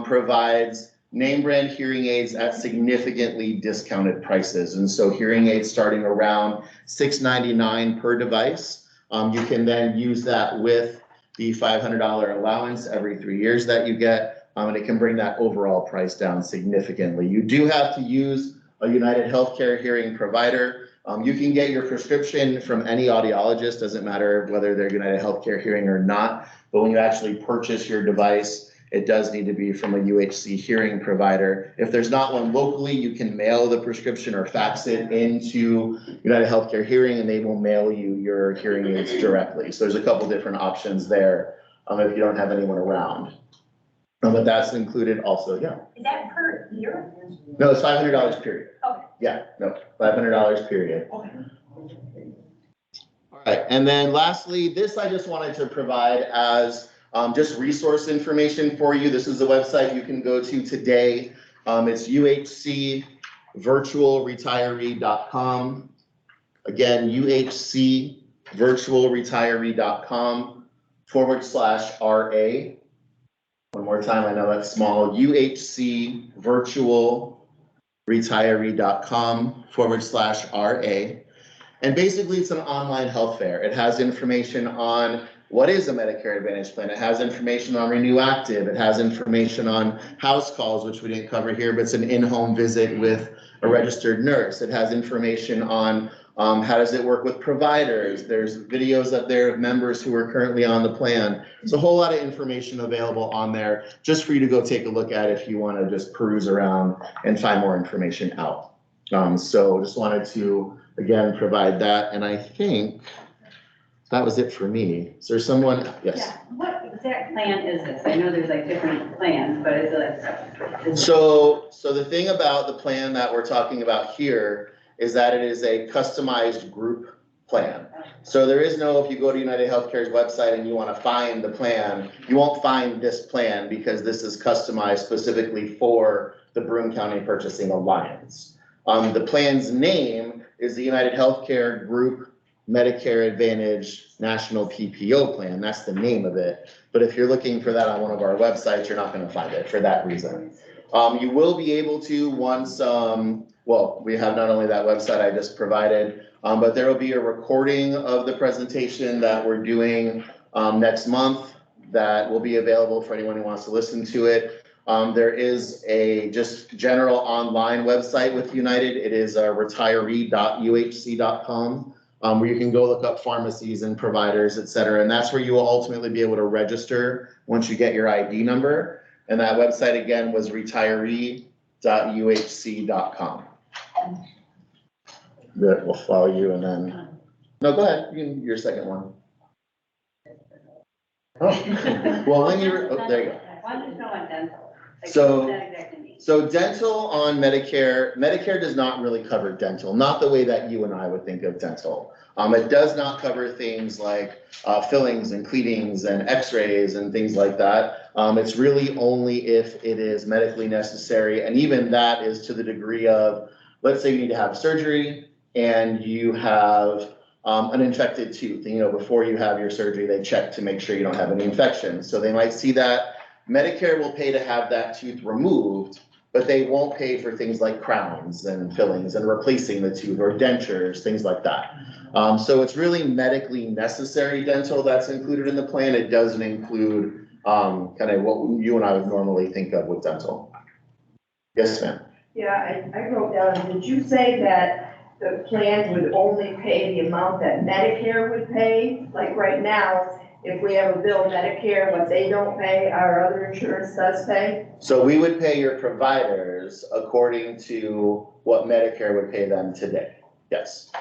provides name brand hearing aids at significantly discounted prices. And so hearing aids starting around $699 per device. You can then use that with the $500 allowance every 3 years that you get, and it can bring that overall price down significantly. You do have to use a United Healthcare hearing provider. You can get your prescription from any audiologist, doesn't matter whether they're United Healthcare hearing or not, but when you actually purchase your device, it does need to be from a UHC hearing provider. If there's not one locally, you can mail the prescription or fax it into United Healthcare Hearing, and they will mail you your hearing aids directly. So there's a couple different options there if you don't have anyone around. But that's included also, yeah. Is that per year? No, it's $500 period. Okay. Yeah, no, $500 period. Okay. All right, and then lastly, this I just wanted to provide as just resource information for you. This is the website you can go to today. It's uhcvirtualretiree.com. Again, uhcvirtualretiree.com/RA. One more time, I know that's small, uhcvirtualretiree.com/RA. And basically it's an online health fair. It has information on what is a Medicare Advantage plan. It has information on Renew Active. It has information on house calls, which we didn't cover here, but it's an in-home visit with a registered nurse. It has information on how does it work with providers. There's videos up there of members who are currently on the plan. There's a whole lot of information available on there just for you to go take a look at if you want to just peruse around and find more information out. So just wanted to, again, provide that. And I think that was it for me. Is there someone? Yes. Yeah, what exact plan is this? I know there's like different plans, but is it like? So the thing about the plan that we're talking about here is that it is a customized group plan. So there is no, if you go to United Healthcare's website and you want to find the plan, you won't find this plan because this is customized specifically for the Broome County Purchasing Alliance. The plan's name is the United Healthcare Group Medicare Advantage National PPO Plan. That's the name of it. But if you're looking for that on one of our websites, you're not going to find it for that reason. You will be able to once, well, we have not only that website I just provided, but there will be a recording of the presentation that we're doing next month that will be available for anyone who wants to listen to it. There is a just general online website with United. It is retiree.uhc.com, where you can go look up pharmacies and providers, et cetera. And that's where you will ultimately be able to register once you get your ID number. And that website again was retiree.uhc.com. That will follow you and then, no, go ahead, you can, your second one. Oh, well, when you're, oh, there you go. I wanted to know on dental. Like, So- what does that exactly mean? So dental on Medicare, Medicare does not really cover dental, not the way that you and I would think of dental. It does not cover things like fillings and cleanings and x-rays and things like that. It's really only if it is medically necessary. And even that is to the degree of, let's say you need to have surgery and you have an infected tooth. You know, before you have your surgery, they check to make sure you don't have any infection. So they might see that Medicare will pay to have that tooth removed, but they won't pay for things like crowns and fillings and replacing the tooth or dentures, things like that. So it's really medically necessary dental that's included in the plan. It doesn't include kind of what you and I would normally think of with dental. Yes, ma'am. Yeah, I wrote down, did you say that the plan would only pay the amount that Medicare would pay? Like right now, if we have a bill Medicare, what they don't pay, our other insurance does pay? So we would pay your providers according to what Medicare would pay them today. Yes.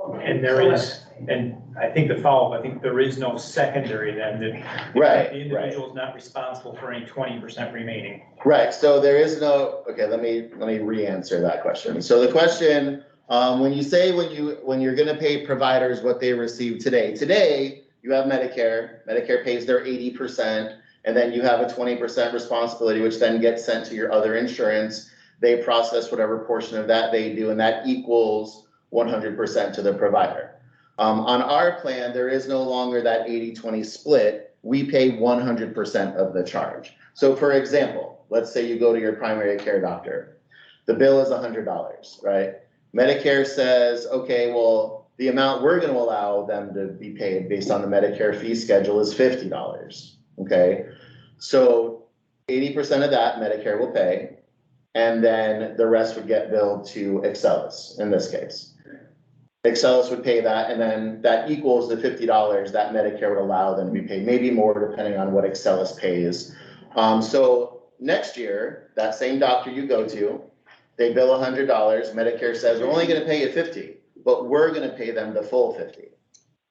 And there is, and I think the follow-up, I think there is no secondary then, Right, the individual is not responsible for any 20% remaining. Right, so there is no, okay, let me re-answer that question. So the question, when you say when you're gonna pay providers what they receive today you have Medicare pays their 80%, and then you have a 20% responsibility, which then gets sent to your other insurance. They process whatever portion of that they do, and that equals 100% to the provider. On our plan, there is no longer that 80-20 split. We pay 100% of the charge. So for example, let's say you go to your primary care doctor. The bill is $100, right? Medicare says, okay, well, the amount we're going to allow them to be paid based on the Medicare fee schedule is $50, okay? So 80% of that Medicare will pay, and then the rest would get billed to Excellus in this case. Excellus would pay that, and then that equals the $50 that Medicare would allow them to be paid, maybe more depending on what Excellus pays. So next year, that same doctor you go to, they bill $100, Medicare says, we're only gonna pay you $50, but we're gonna pay them the full $50.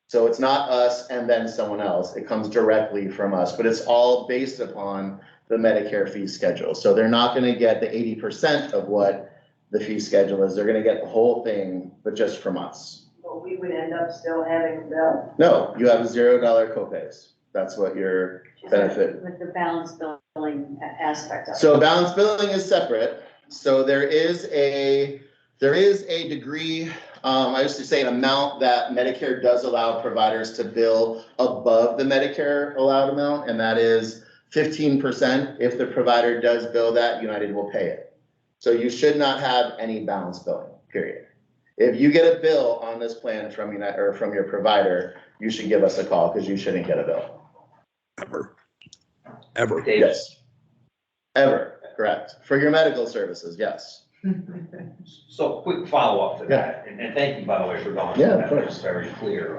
So it's not us and then someone else, it comes directly from us, but it's all based upon the Medicare fee schedule. So they're not gonna get the 80% of what the fee schedule is, they're gonna get the whole thing, but just from us. But we would end up still having a bill. No, you have $0 copays. That's what your benefit. With the balance billing aspect of it. So balance billing is separate. So there is a degree, I used to say an amount that Medicare does allow providers to bill above the Medicare allowed amount, and that is 15%. If the provider does bill that, United will pay it. So you should not have any balance billing, period. If you get a bill on this plan from United or from your provider, you should give us a call because you shouldn't get a bill. Ever. Yes. Ever, correct. For your medical services, yes. So quick follow-up to that, and thank you, by the way, for going through Yeah, of that, course. it's very clear.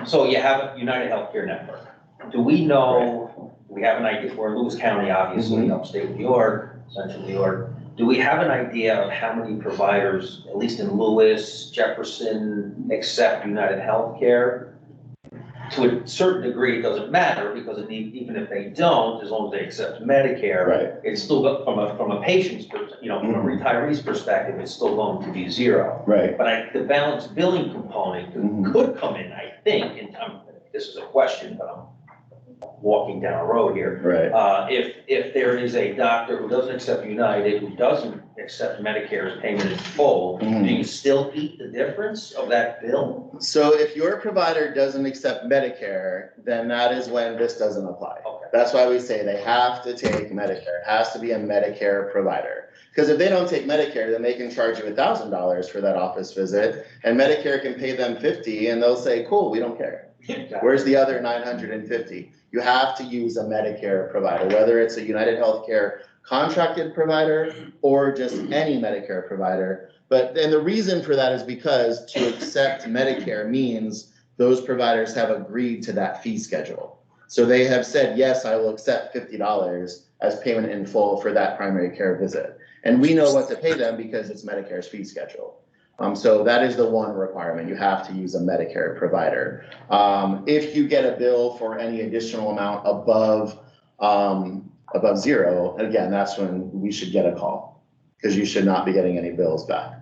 So you have a United Healthcare network. Do we know, we have an idea, we're in Lewis County, obviously, upstate New York, central New York. Do we have an idea of how many providers, at least in Lewis, Jefferson, accept United Healthcare? To a certain degree, it doesn't matter, because even if they don't, as long as they accept Medicare, Right. it's still, from a patient's, from a retiree's perspective, it's still going to be zero. Right. But the balance billing component could come in, I think, and this is a question, but I'm walking down a road here. Right. If there is a doctor who doesn't accept United, who doesn't accept Medicare's payment in full, do you still eat the difference of that bill? So if your provider doesn't accept Medicare, then that is when this doesn't apply. Okay. That's why we say they have to take Medicare. It has to be a Medicare provider. Because if they don't take Medicare, then they can charge you $1,000 for that office visit, and Medicare can pay them $50, and they'll say, cool, we don't care. Where's the other $950? You have to use a Medicare provider, whether it's a United Healthcare contracted provider or just any Medicare provider. And the reason for that is because to accept Medicare means those providers have agreed to that fee schedule. So they have said, yes, I will accept $50 as payment in full for that primary care visit. And we know what to pay them because it's Medicare's fee schedule. So that is the one requirement. You have to use a Medicare provider. If you get a bill for any additional amount above zero, again, that's when we should get a call, because you should not be getting any bills back.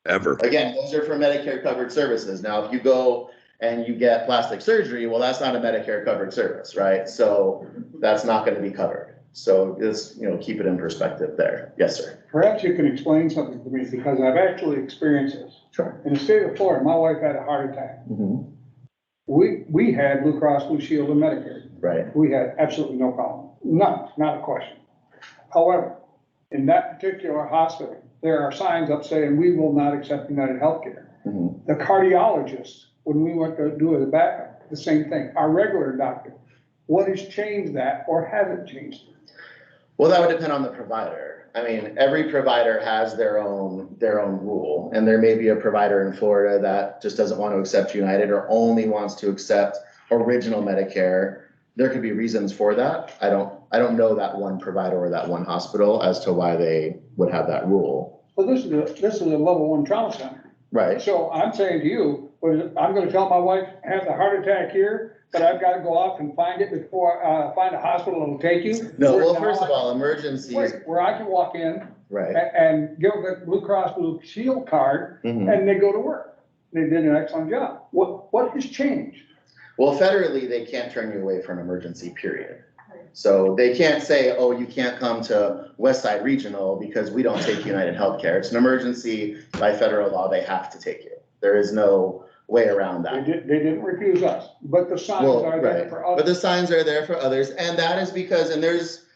Ever. Again, those are for Medicare covered services. Now, if you go and you get plastic surgery, well, that's not a Medicare covered service, right? So that's not going to be covered. So just, keep it in perspective there. Yes, sir. Perhaps you can explain something to me, because I've actually experienced this. Sure. In the state of Florida, my wife had a heart attack. Mm-hmm. We had Blue Cross Blue Shield and Medicare. Right. We had absolutely no problem. None, not a question. However, in that particular hospital, there are signs up saying we will not accept United Healthcare. Mm-hmm. The cardiologist, when we went to do the backup, the same thing. Our regular doctor, what has changed that, or hasn't changed it? Well, that would depend on the provider. I mean, every provider has their own rule, and there may be a provider in Florida that just doesn't want to accept United or only wants to accept original Medicare. There could be reasons for that. I don't know that one provider or that one hospital as to why they would have that rule. Well, this is a level 1 trauma center. Right. So I'm saying to you, I'm gonna tell my wife has a heart attack here, but I've gotta go off and find it before, find a hospital that'll take you. No, well, Now first of I- all, emergencies, Wait, where I can walk in right. and give the Blue Cross Blue Shield card Mhm. and they go to work. They did an excellent job. What has changed? Well, federally, they can't turn you away for an emergency, period. So they can't say, oh, you can't come to West Side Regional because we don't take United Healthcare. It's an emergency by federal law, they have to take you. There is no way around that. They didn't refuse us, but the signs Well, are there right, for but the others. signs are there for others, and that is because, and there's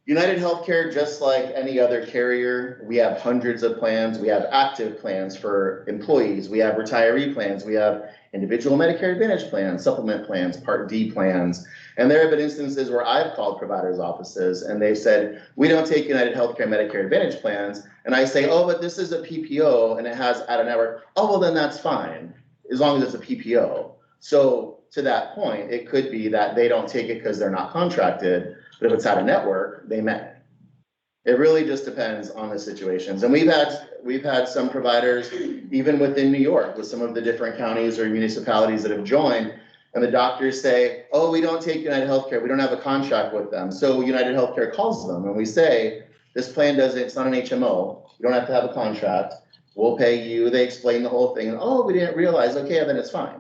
United Healthcare, just like any other carrier, we have hundreds of plans. We have active plans for employees. We have retiree plans. We have individual Medicare Advantage plans, supplement plans, Part D plans. And there have been instances where I've called providers' offices and they've said, we don't take United Healthcare Medicare Advantage plans. And I say, oh, but this is a PPO and it has out of network. Oh, well, then that's fine, as long as it's a PPO. So to that point, it could be that they don't take it because they're not contracted. But if it's out of network, they may. It really just depends on the situations. And we've had some providers, even within New York, with some of the different counties or municipalities that have joined, and the doctors say, oh, we don't take United Healthcare, we don't have a contract with them. So United Healthcare calls them and we say, this plan doesn't, it's not an HMO, you don't have to have a contract, we'll pay you. They explain the whole thing, and oh, we didn't realize, okay, then it's fine.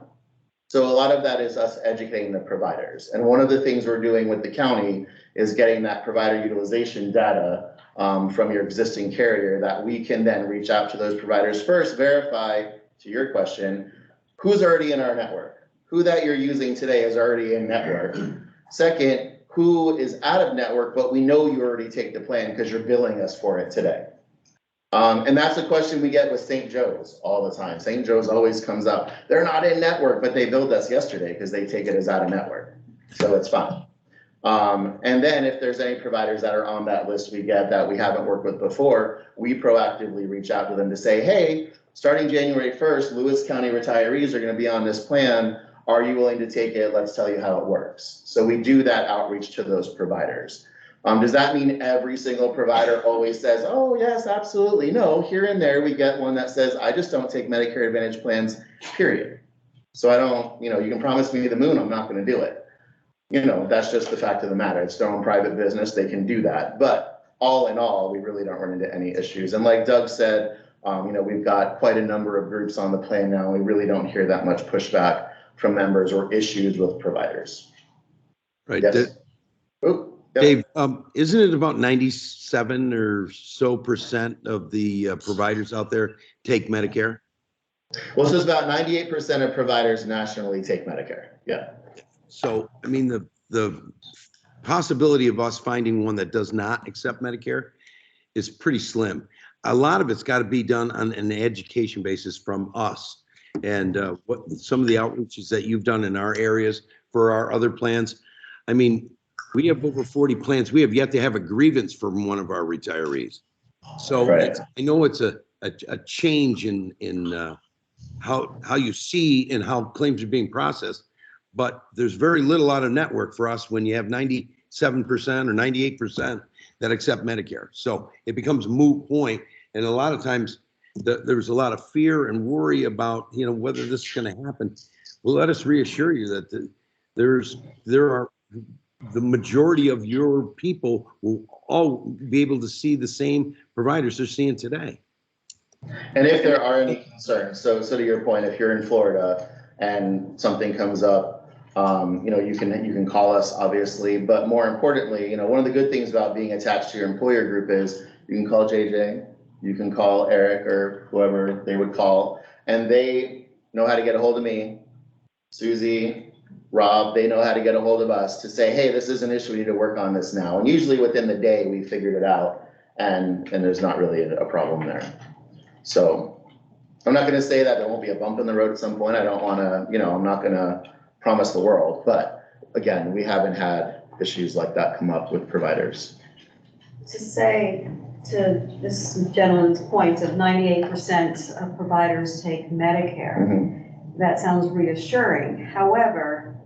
So a lot of that is us educating the providers. And one of the things we're doing with the county is getting that provider utilization data from your existing carrier that we can then reach out to those providers. First, verify, to your question, who's already in our network. Who that you're using today is already in network. Second, who is out of network, but we know you already take the plan because you're billing us for it today. And that's a question we get with St. Joe's all the time. St. Joe's always comes up. They're not in network, but they billed us yesterday because they take it as out of network. So it's fine. And then if there's any providers that are on that list we get that we haven't worked with before, we proactively reach out to them to say, hey, starting January 1st, Lewis County retirees are going to be on this plan. Are you willing to take it? Let's tell you how it works. So we do that outreach to those providers. Does that mean every single provider always says, oh, yes, absolutely? No, here and there we get one that says, I just don't take Medicare Advantage plans, period. So I don't, you can promise me the moon, I'm not going to do it. That's just the fact of the matter. It's their own private business. They can do that. But all in all, we really don't run into any issues. And like Doug said, we've got quite a number of groups on the plan now. We really don't hear that much pushback from members or issues with providers. Right. Yes. Dave, isn't it about 97 or so % of the providers out there take Medicare? Well, so it's about 98% of providers nationally take Medicare. Yeah. So, I mean, the possibility of us finding one that does not accept Medicare is pretty slim. A lot of it's got to be done on an education basis from us. And what some of the outreaches that you've done in our areas for our other plans. I mean, we have over 40 plans. We have yet to have a grievance from one of our retirees. So right. I know it's a change in how you see and how claims are being processed, but there's very little out of network for us when you have 97% or 98% that accept Medicare. So it becomes a moot point, and a lot of times there's a lot of fear and worry about whether this is going to happen. Well, let us reassure you that there are the majority of your people will all be able to see the same providers they're seeing today. And if there are any concerns, so to your point, if you're in Florida and something comes up, you can call us, obviously. But more importantly, one of the good things about being attached to your employer group is you can call JJ, you can call Eric or whoever they would call, and they know how to get a hold of me, Susie, Rob. They know how to get a hold of us to say, hey, this is an issue, we need to work on this now. And usually within the day, we figured it out, and there's not really a problem there. So I'm not going to say that there won't be a bump in the road at some point. I don't want to, I'm not going to promise the world. But again, we haven't had issues like that come up with providers. To say to this gentleman's point of 98% of providers take Medicare, that sounds reassuring. However,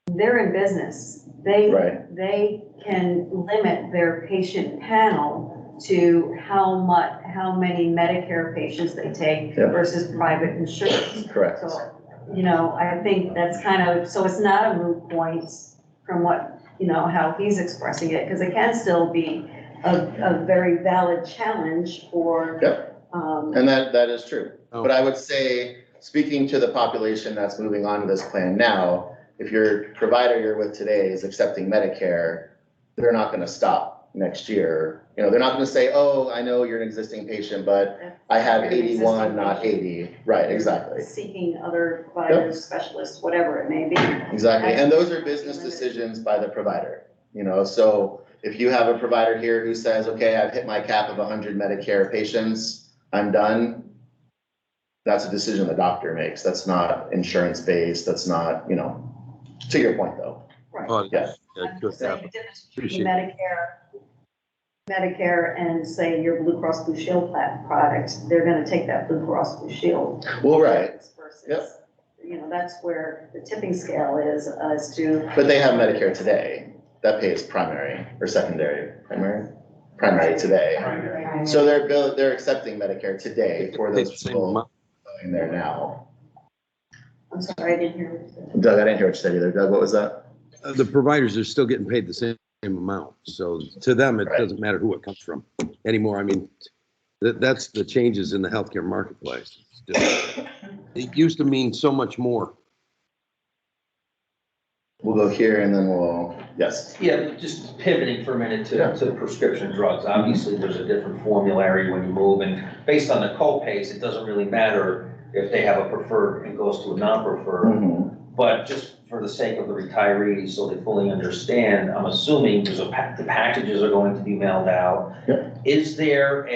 they're in business. They can limit their patient panel to how many Medicare patients they take Yep. versus private insurance. Correct. So, you know, I think that's kind of, so it's not a moot point from what, you know, how he's expressing it, because it can still be a very valid challenge for. Yep. And that is true. Oh. But I would say, speaking to the population that's moving on to this plan now, if your provider you're with today is accepting Medicare, they're not gonna stop next year. You know, they're not gonna say, oh, I know you're an existing patient, but I have You're an existing 81, not patient. 80. Right, exactly. Seeking other providers, specialists, whatever it may be. Exactly. And those are business decisions by the provider, you know, so if you have a provider here who says, okay, I've hit my cap of 100 Medicare patients, I'm done. That's a decision the doctor makes. That's not insurance-based. That's not, you know, to your point though. Right. Oh, Yeah. I'm good just saying job. the difference between Appreciate Medicare and say your Blue Cross Blue Shield product, they're gonna take that Blue Cross Blue Shield. Well, right. Versus, Yep. you know, that's where the tipping scale is, as to. But they have Medicare today. That pays primary or secondary, primary today. So they're accepting Medicare today for those Same people amount. going there now. I'm sorry, I didn't hear what you said. Doug, I didn't hear what you said either. Doug, what was that? The providers are still getting paid the same amount. So to them, it Right. doesn't matter who it comes from anymore. I mean, that's the changes in the healthcare marketplace. It used to mean so much more. We'll go here and then yes. Yeah, just pivoting for a minute Yeah. to prescription drugs. Obviously, there's a different formulary when you move, and based on the co-pays, it doesn't really matter if they have a preferred and goes to a non-preferred. Mhm. But just for the sake of the retirees, so they fully understand, I'm assuming the packages are going to be mailed out. Yep. Is there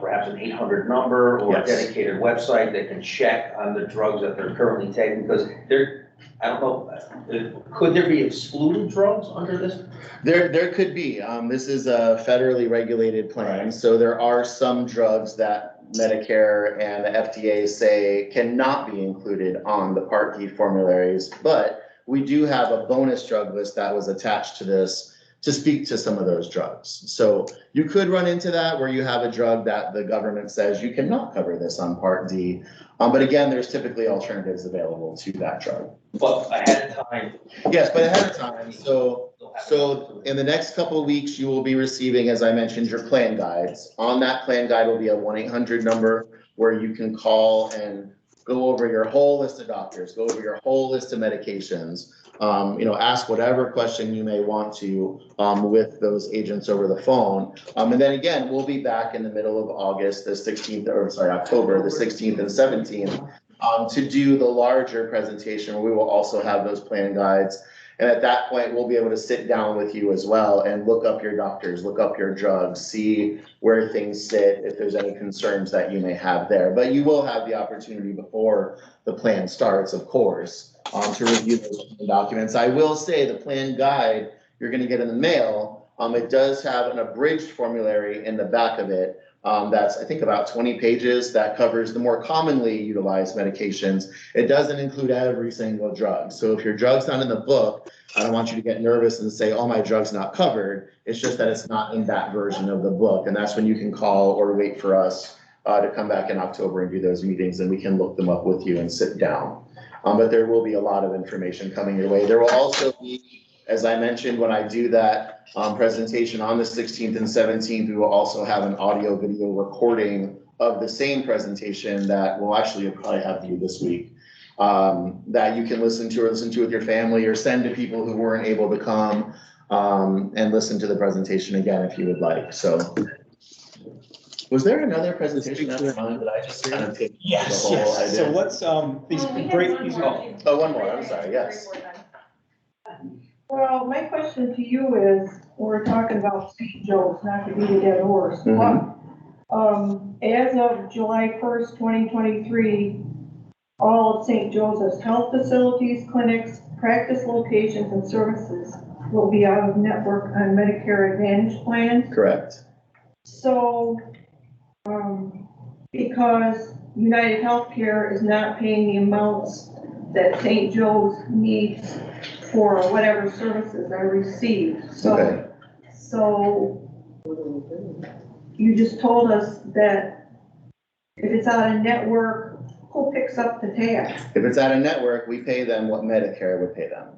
perhaps an 800 number or a Yes. dedicated website that can check on the drugs that they're currently taking? Because I don't know, could there be excluded drugs under this? There could be. This is a federally regulated plan, so there are some drugs that Medicare and the FDA say cannot be included on the Part D formularies, but we do have a bonus drug list that was attached to this to speak to some of those drugs. So you could run into that where you have a drug that the government says you cannot cover this on Part D. But again, there's typically alternatives available to that drug. But ahead of time. Yes, but ahead of time. So in the next couple of weeks, you will be receiving, as I mentioned, your plan guides. On that plan guide will be a 1-800 number where you can call and go over your whole list of doctors, go over your whole list of medications. You know, ask whatever question you may want to with those agents over the phone. And then again, we'll be back in the middle of August, October, the 16th and 17th, to do the larger presentation where we will also have those plan guides. And at that point, we'll be able to sit down with you as well and look up your doctors, look up your drugs, see where things sit, if there's any concerns that you may have there. But you will have the opportunity before the plan starts, of course, to review those documents. I will say the plan guide you're going to get in the mail, it does have an abridged formulary in the back of it. That's, I think, about 20 pages that covers the more commonly utilized medications. It doesn't include every single drug. So if your drug's not in the book, I don't want you to get nervous and say, oh, my drug's not covered. It's just that it's not in that version of the book. And that's when you can call or wait for us to come back in October and do those meetings, and we can look them up with you and sit down. But there will be a lot of information coming your way. There will also be, as I mentioned, when I do that presentation on the 16th and 17th, we will also have an audio video recording of the same presentation that we'll actually probably have to do this week, that you can listen to with your family or send to people who weren't able to come and listen to the presentation again if you would like. So was there another presentation after mine that I just kind of picked? Yes, the whole yes. idea? So what's, these great, these are, one more, I'm sorry, yes. Well, my question to you is, we're talking about St. Joe's, not to beat a dead horse, but, as of July 1st, 2023, all of St. Joseph's health facilities, clinics, practice locations, and services will be out of network on Medicare Advantage plans. Correct. So, because United Healthcare is not paying the amounts that St. Joe's needs for whatever services I receive. Okay. So You just told us that if it's out of network, who picks up the tab? If it's out of network, we pay them what Medicare would pay them,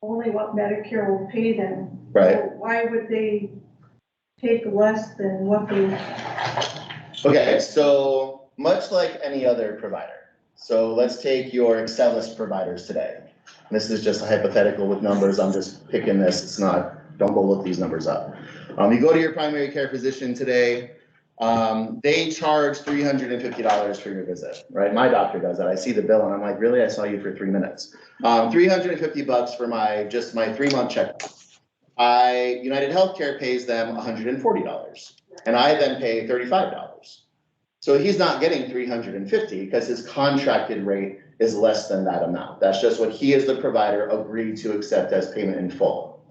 Only what Medicare will pay them. right? So why would they take less than what they? Okay, so much like any other provider. So let's take your Excelis providers today. This is just a hypothetical with numbers. I'm just picking this. It's not, don't go look these numbers up. You go to your primary care physician today, they charge $350 for your visit, right? My doctor does that. I see the bill and I'm like, really? I saw you for 3 minutes. $350 for just my 3-month checkup. United Healthcare pays them $140 and I then pay $35. So he's not getting 350 because his contracted rate is less than that amount. That's just what he as the provider agreed to accept as payment in full.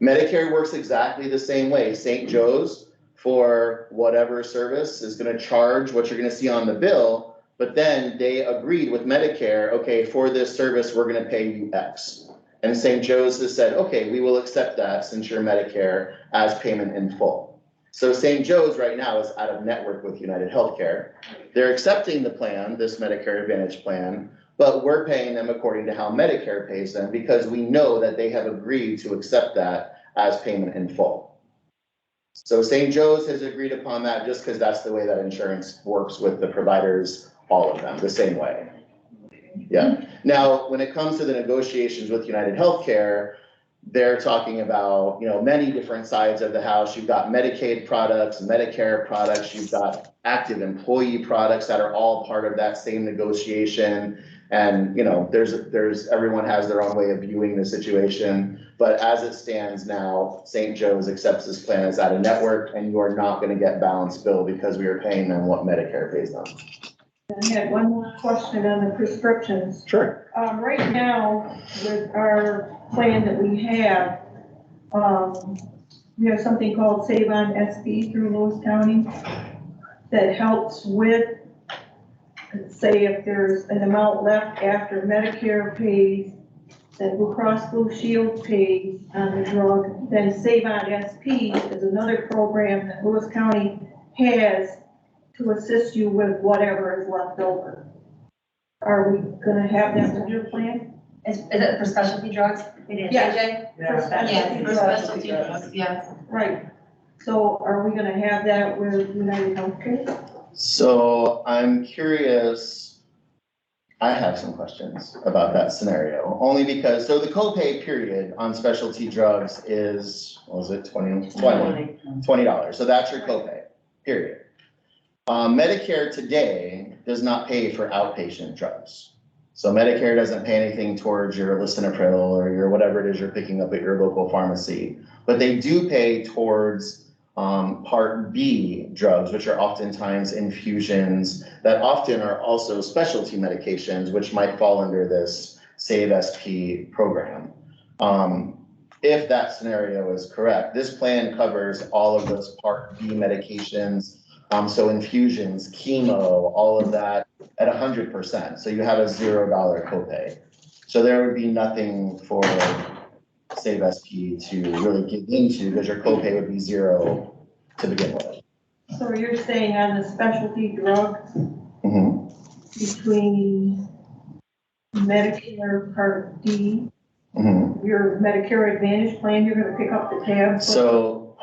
Medicare works exactly the same way. St. Joe's for whatever service is going to charge what you're going to see on the bill, but then they agreed with Medicare, okay, for this service, we're going to pay you X. And St. Joe's has said, okay, we will accept that since you're Medicare as payment in full. So St. Joe's right now is out of network with United Healthcare. They're accepting the plan, this Medicare Advantage plan, but we're paying them according to how Medicare pays them because we know that they have agreed to accept that as payment in full. So St. Joe's has agreed upon that just because that's the way that insurance works with the providers, all of them, the same way. Yeah. Now, when it comes to the negotiations with United Healthcare, they're talking about, many different sides of the house. You've got Medicaid products, Medicare products, you've got active employee products that are all part of that same negotiation. And, everyone has their own way of viewing the situation. But as it stands now, St. Joe's accepts this plan as out of network and you are not going to get balanced bill because we are paying them what Medicare pays them. I had one more question on the prescriptions. Sure. Right now, with our plan that we have something called Save on SB through Lewis County that helps with, say, if there's an amount left after Medicare pays, that Blue Cross Blue Shield pays on the drug, then Save on SP is another program that Lewis County has to assist you with whatever is left over. Are we gonna have that in your plan? Is it for specialty drugs? It is, Yes. AJ? For specialty Yeah, for drugs. specialty drugs, yes. Right. So are we gonna have that with United Healthcare? So I'm curious, I have some questions about that scenario, only because, so the copay period on specialty drugs is, what was it, $20? So that's your copay, period. Medicare today does not pay for outpatient drugs. So Medicare doesn't pay anything towards your lisinopril or your whatever it is you're picking up at your local pharmacy, but they do pay towards Part B drugs, which are oftentimes infusions that often are also specialty medications, which might fall under this Save SP program. If that scenario is correct, this plan covers all of those Part B medications. So infusions, chemo, all of that at 100%. So you have a $0 copay. So there would be nothing for Save SP to really get into because your copay would be 0 to begin with. So you're saying on the specialty drugs Mm-hmm. between Medicare Part D, Mm-hmm. your Medicare Advantage plan, you're gonna pick up the tab? So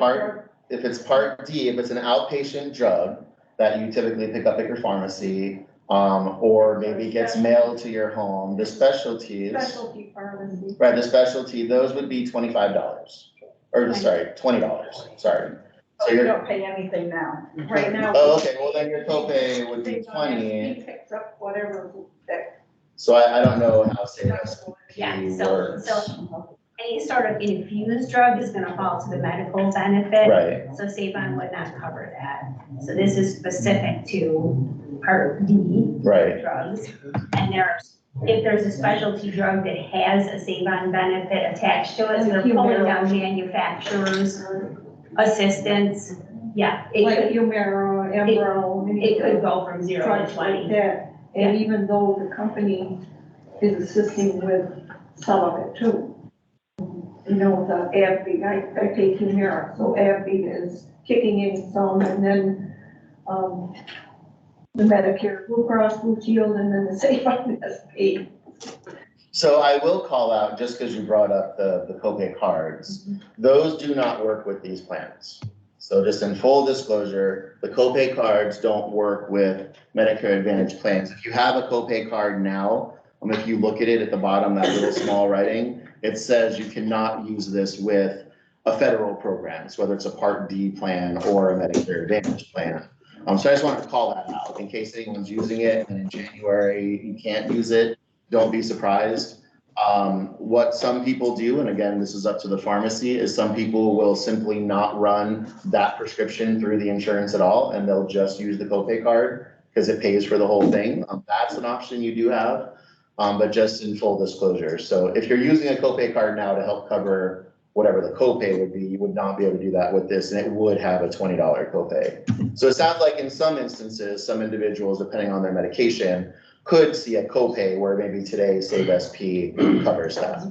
if it's Part D, if it's an outpatient drug that you typically pick up at your pharmacy, or maybe gets mailed to your home, the specialties. Specialty pharmacy. Right, the specialty, those would be $25, or sorry, $20, sorry. So You you're, don't pay anything now. Right now. oh, okay, well then your copay would be Save on 20. SP picks up whatever that. So I don't know how Save SP Yeah, works. so any sort of infused drug is gonna fall to the medical benefit. Right, So Save-On would not cover that. So this is specific to Part D right, drugs. And if there's a specialty drug that has a Save-On benefit attached to it, so they're pulling down manufacturers' assistance, yeah. Like Humira, Embro. It could go from 0 to drugs like 20. that. And even though the company is assisting with some of it too. you know, the AFB, I take Humira, so AFB is kicking in some, and then, the Medicare, Blue Cross Blue Shield, and then the Save on SP. So I will call out, just because you brought up the copay cards, those do not work with these plans. So just in full disclosure, the copay cards don't work with Medicare Advantage plans. If you have a copay card now, if you look at it at the bottom, that little small writing, it says you cannot use this with a federal program, so whether it's a Part D plan or a Medicare Advantage plan. So I just wanted to call that out in case anyone's using it and in January you can't use it, don't be surprised. What some people do, and again, this is up to the pharmacy, is some people will simply not run that prescription through the insurance at all, and they'll just use the copay card because it pays for the whole thing. That's an option you do have, but just in full disclosure. So if you're using a copay card now to help cover whatever the copay would be, you would not be able to do that with this, and it would have a $20 copay. So it sounds like in some instances, some individuals, depending on their medication, could see a copay where maybe today Save SP covers that.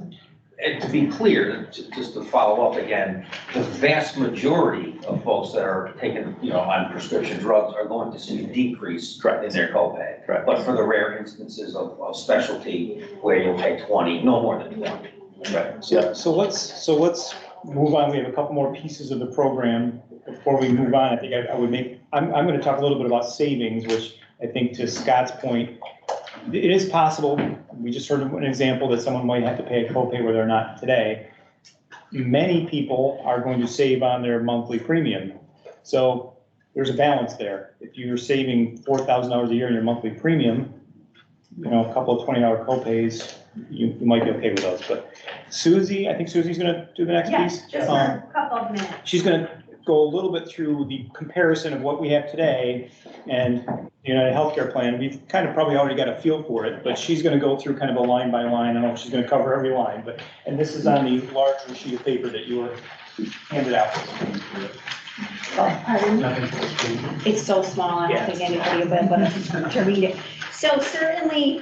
And to be clear, just to follow up again, the vast majority of folks that are taking, on prescription drugs are going to see a decrease in their copay. Correct. But for the rare instances of specialty where you'll pay 20, no more than 20. Right. So let's move on. We have a couple more pieces of the program. Before we move on, I think I'm going to talk a little bit about savings, which I think, to Scott's point, it is possible. We just heard an example that someone might have to pay a copay where they're not today. Many people are going to save on their monthly premium. So there's a balance there. If you're saving $4,000 a year in your monthly premium, a couple of $20 copays, you might be okay with those. But Susie, I think Susie's going to do the next Yes, piece. just for a couple of minutes. She's going to go a little bit through the comparison of what we have today and the United Healthcare plan. We've kind of probably already got a feel for it, but she's going to go through kind of a line by line. I don't know if she's going to cover every line, and this is on the larger sheet of paper that you were handed out. It's so small, I don't think anybody will be able to read it. So certainly,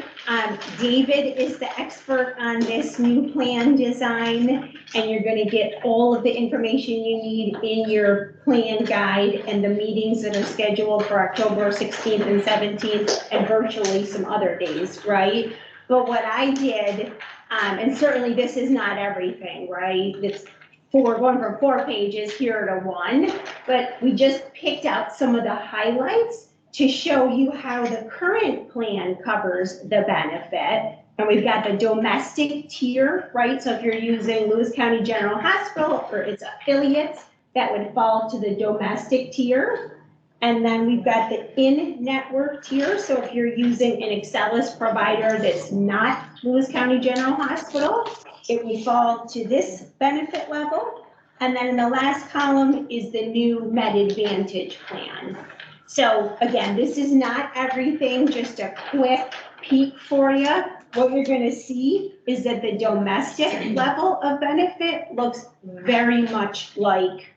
David is the expert on this new plan design, and you're gonna get all of the information you need in your plan guide and the meetings that are scheduled for October 16th and 17th, and virtually some other days, right? But what I did, and certainly this is not everything, right? It's going from 4 pages here to 1, but we just picked out some of the highlights to show you how the current plan covers the benefit. And we've got the domestic tier, right? So if you're using Lewis County General Hospital or its affiliates, that would fall to the domestic tier. And then we've got the in-network tier. So if you're using an Excelis provider that's not Lewis County General Hospital, it would fall to this benefit level. And then in the last column is the new Med Advantage plan. So again, this is not everything, just a quick peek for you. What you're going to see is that the domestic level of benefit looks very much like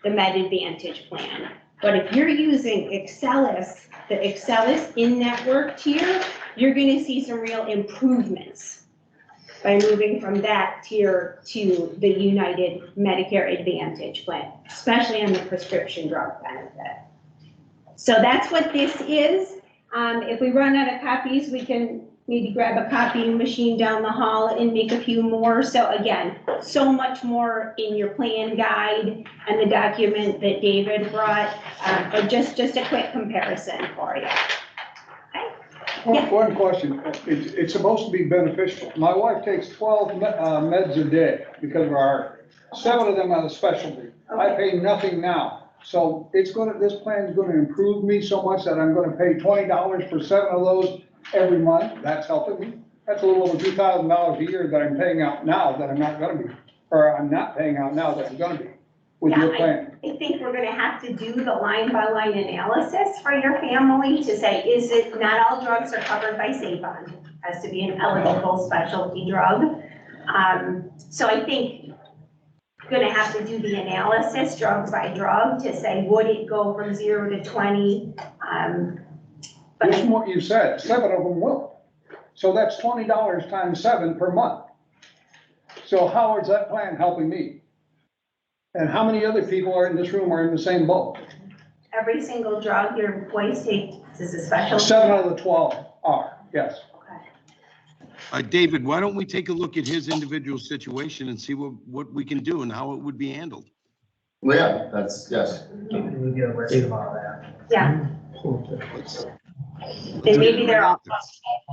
the Med Advantage plan. But if you're using Excelis, the Excelis in-network tier, you're going to see some real improvements by moving from that tier to the United Medicare Advantage plan, especially on the prescription drug benefit. So that's what this is. If we run out of copies, we can maybe grab a copying machine down the hall and make a few more. So again, so much more in your plan guide and the document that David brought, but just a quick comparison for you. One question, it's supposed to be beneficial. My wife takes 12 meds a day because of our, 7 of them are the specialty. I pay nothing now. So this plan is gonna improve me so much that I'm gonna pay $20 for 7 of those every month. That's helping me. That's a little over $2,000 a year that I'm paying out now that I'm not gonna be, or I'm not paying out now that I'm gonna be with your plan. I think we're gonna have to do the line-by-line analysis for your family to say, is it, not all drugs are covered by Save-On, has to be an eligible specialty drug. So I think gonna have to do the analysis drug by drug to say, would it go from 0 to 20? There's more, you said, 7 of them will. So that's $20 times 7 per month. So how is that plan helping me? And how many other people are in this room are in the same boat? Every single drug your employees take is a special. 7 out of the 12 are, yes. David, why don't we take a look at his individual situation and see what we can do and how it would be handled? Well, yeah, that's, yes. We get a list of all that. Yeah, Let's- and maybe there are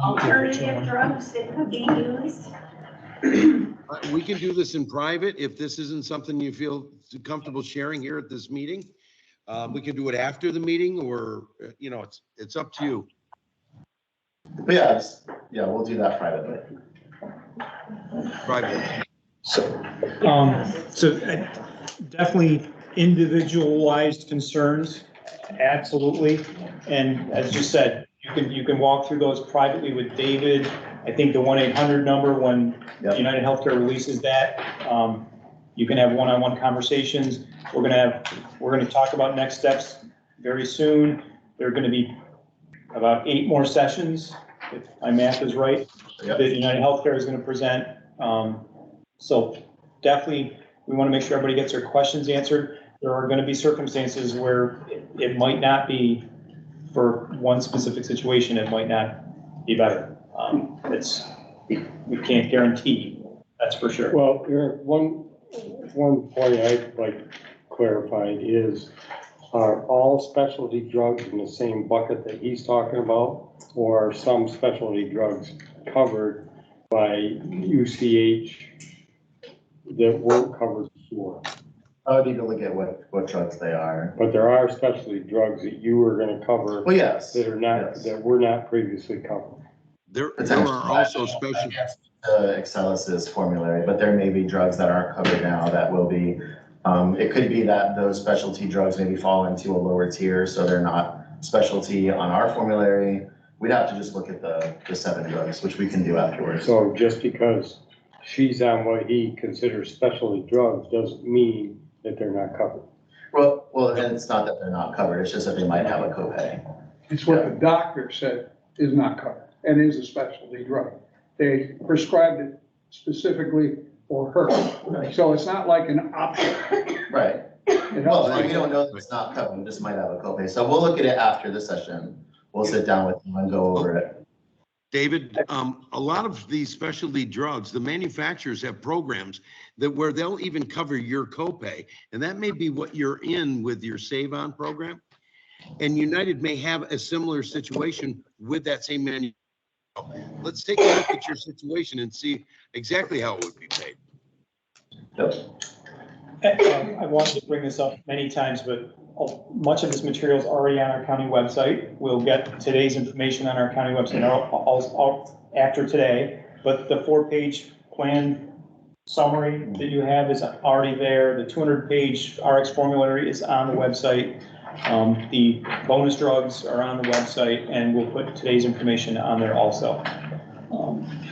alternative drugs that could be used. We can do this in private if this isn't something you feel comfortable sharing here at this meeting. We can do it after the meeting or, you know, it's up to you. But yeah, yeah, we'll do that privately. Private. So definitely individualized concerns, absolutely. And as you said, you can walk through those privately with David. I think the 1-800 number, when United Healthcare releases that, you can have one-on-one conversations. We're gonna talk about next steps very soon. There are gonna be about 8 more sessions, if my math is right, that United Healthcare is gonna present. So definitely, we wanna make sure everybody gets their questions answered. There are gonna be circumstances where it might not be, for one specific situation, it might not be better. We can't guarantee, that's for sure. Well, Eric, one point I'd like clarified is, are all specialty drugs in the same bucket that he's talking about? Or are some specialty drugs covered by UCH that weren't covered before? I would need to look at what drugs they are. But there are specialty drugs that you were gonna cover. Well, yes. That are not, Yes. that were not previously covered. There are also special. Excelis's formulary, but there may be drugs that aren't covered now that will be. It could be that those specialty drugs maybe fall into a lower tier, so they're not specialty on our formulary. We'd have to just look at the 7 drugs, which we can do afterwards. So just because she's on what he considers specialty drugs doesn't mean that they're not covered. Well, and it's not that they're not covered, it's just that they might have a copay. It's what the doctor said is not covered and is a specialty drug. They prescribed it specifically for her. So it's not like an option. Right. Well, we don't know that it's not covered, we just might have a copay. So we'll look at it after the session. We'll sit down with them and go over it. David, a lot of these specialty drugs, the manufacturers have programs where they'll even cover your copay. And that may be what you're in with your Save On program. And United may have a similar situation with that same manufacturer. Let's take a look at your situation and see exactly how it would be paid. I wanted to bring this up many times, but much of this material is already on our county website. We'll get today's information on our county website after today, but the 4-page plan summary that you have is already there. The 200-page RX formulary is on the website. The bonus drugs are on the website, and we'll put today's information on there also.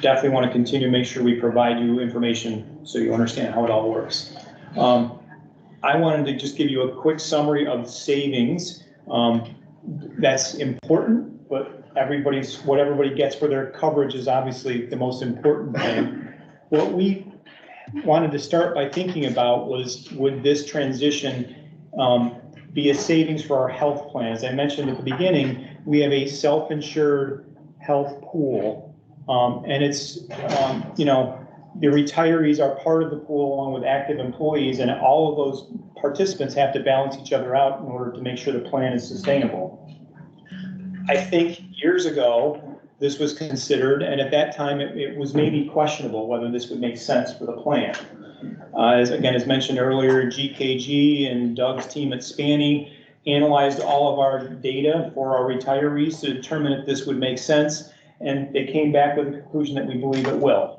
Definitely want to continue to make sure we provide you information so you understand how it all works. I wanted to just give you a quick summary of savings. That's important, but what everybody gets for their coverage is obviously the most important thing. What we wanted to start by thinking about was, would this transition be a savings for our health plan? As I mentioned at the beginning, we have a self-insured health pool, and it's, the retirees are part of the pool along with active employees, and all of those participants have to balance each other out in order to make sure the plan is sustainable. I think years ago, this was considered, and at that time, it was maybe questionable whether this would make sense for the plan. As mentioned earlier, GKG and Doug's team at Spanny analyzed all of our data for our retirees to determine if this would make sense, and they came back with the conclusion that we believe it will.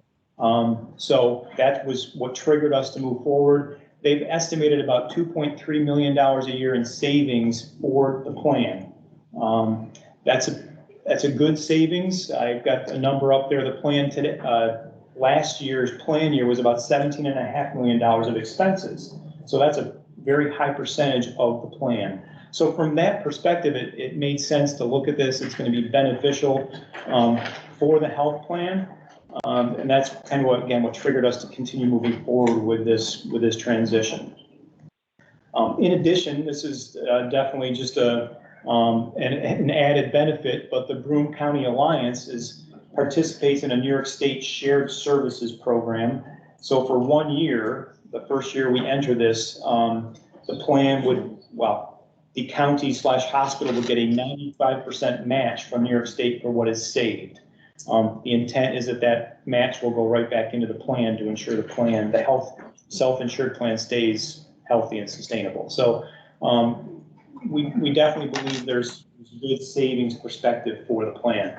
So that was what triggered us to move forward. They've estimated about $2.3 million a year in savings for the plan. That's a good savings. I've got a number up there. The plan today, last year's plan year was about $17.5 million of expenses. So that's a very high percentage of the plan. So from that perspective, it made sense to look at this. It's going to be beneficial for the health plan. And that's kind of what, again, what triggered us to continue moving forward with this transition. In addition, this is definitely just an added benefit, but the Broome County Alliance participates in a New York State Shared Services Program. So for 1 year, the first year we enter this, the plan would, the county/hospital would get a 95% match from New York State for what is saved. The intent is that match will go right back into the plan to ensure the health self-insured plan stays healthy and sustainable. So we definitely believe there's good savings perspective for the plan.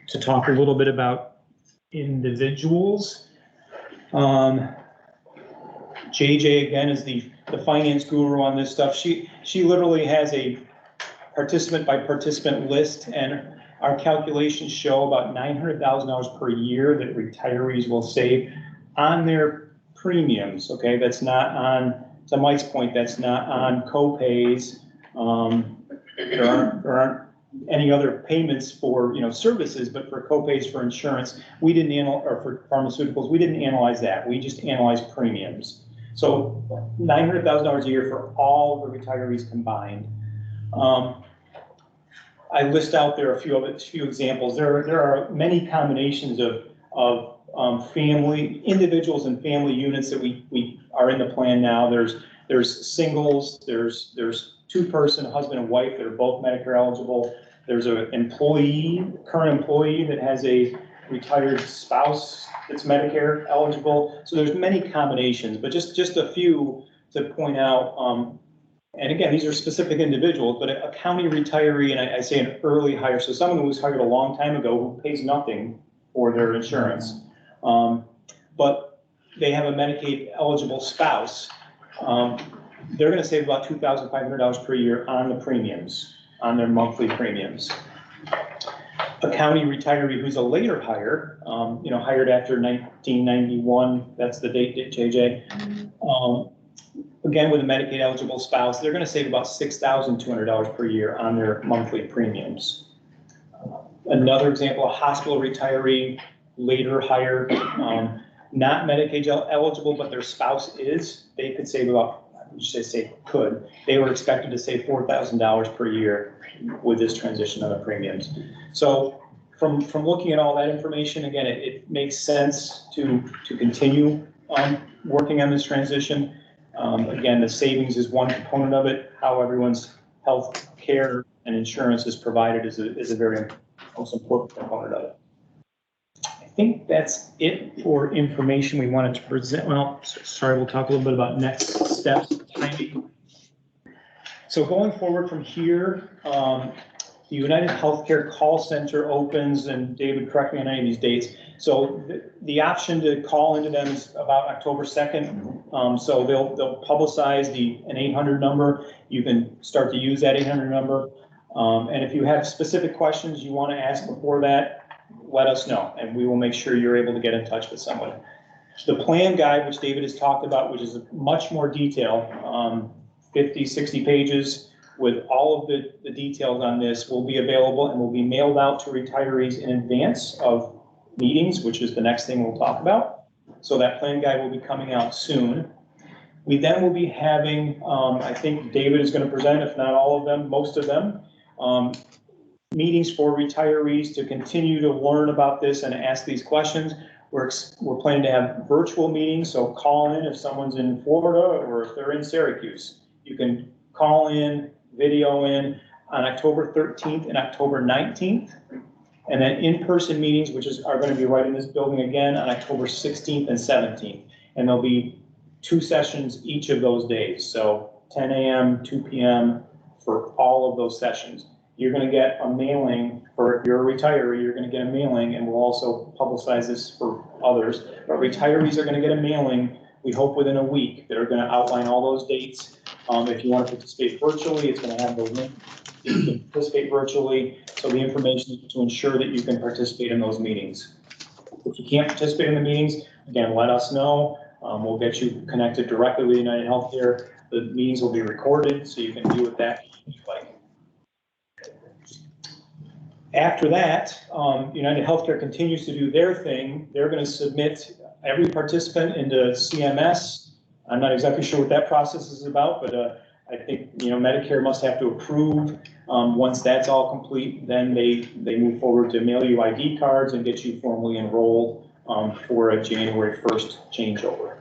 To talk a little bit about individuals, JJ again is the finance guru on this stuff. She literally has a participant by participant list, and our calculations show about $900,000 per year that retirees will save on their premiums. Okay, that's not on, to Mike's point, that's not on co-pays. There aren't any other payments for services, but for co-pays for insurance, we didn't or for pharmaceuticals, we didn't analyze that. We just analyzed premiums. So $900,000 a year for all the retirees combined. I list out there a few examples. There are many combinations of family individuals and family units that we are in the plan now. There's singles. There's two-person husband and wife that are both Medicare eligible. There's an current employee that has a retired spouse that's Medicare eligible. So there's many combinations, but just a few to point out. And again, these are specific individuals, but a county retiree, and I say an early hire, so someone who was hired a long time ago who pays nothing for their insurance, but they have a Medicaid eligible spouse, they're going to save about $2,500 per year on the premiums, on their monthly premiums. A county retiree who's a later hire, hired after 1991, that's the date, JJ. Again, with a Medicaid eligible spouse, they're going to save about $6,200 per year on their monthly premiums. Another example, a hospital retiree, later hired, not Medicaid eligible, but their spouse is, they could save about, they were expected to save $4,000 per year with this transition on the premiums. So from looking at all that information, again, it makes sense to continue working on this transition. Again, the savings is one component of it. How everyone's health care and insurance is provided is a very most important component of it. I think that's it for information we wanted to present. Well, sorry, we'll talk a little bit about next steps, timing. So going forward from here, the United Healthcare Call Center opens, and David, correct me on any of these dates. So the option to call into them is about October 2nd. So they'll publicize an 800 number. You can start to use that 800 number. And if you have specific questions you want to ask before that, let us know, and we will make sure you're able to get in touch with someone. The plan guide, which David has talked about, which is much more detail, 50, 60 pages with all of the details on this, will be available and will be mailed out to retirees in advance of meetings, which is the next thing we'll talk about. So that plan guide will be coming out soon. We then will be having, I think David is going to present, if not all of them, most of them, meetings for retirees to continue to learn about this and ask these questions. We're planning to have virtual meetings, so call in if someone's in Florida or if they're in Syracuse. You can call in, video in on October 13th and October 19th. And then in-person meetings, which are going to be right in this building again on October 16th and 17th. And there'll be 2 sessions each of those days. So 10 a.m., 2 p.m. for all of those sessions. You're going to get a mailing, or if you're a retiree, you're going to get a mailing, and we'll also publicize this for others. But retirees are going to get a mailing, we hope within a week, that are going to outline all those dates. If you want to participate virtually, it's going to have the link. You can participate virtually, so the information to ensure that you can participate in those meetings. If you can't participate in the meetings, again, let us know. We'll get you connected directly with United Healthcare. The meetings will be recorded, so you can view it that if you like. After that, United Healthcare continues to do their thing. They're going to submit every participant into CMS. I'm not exactly sure what that process is about, but I think, Medicare must have to approve. Once that's all complete, then they move forward to mail you ID cards and get you formally enrolled for a January 1st changeover.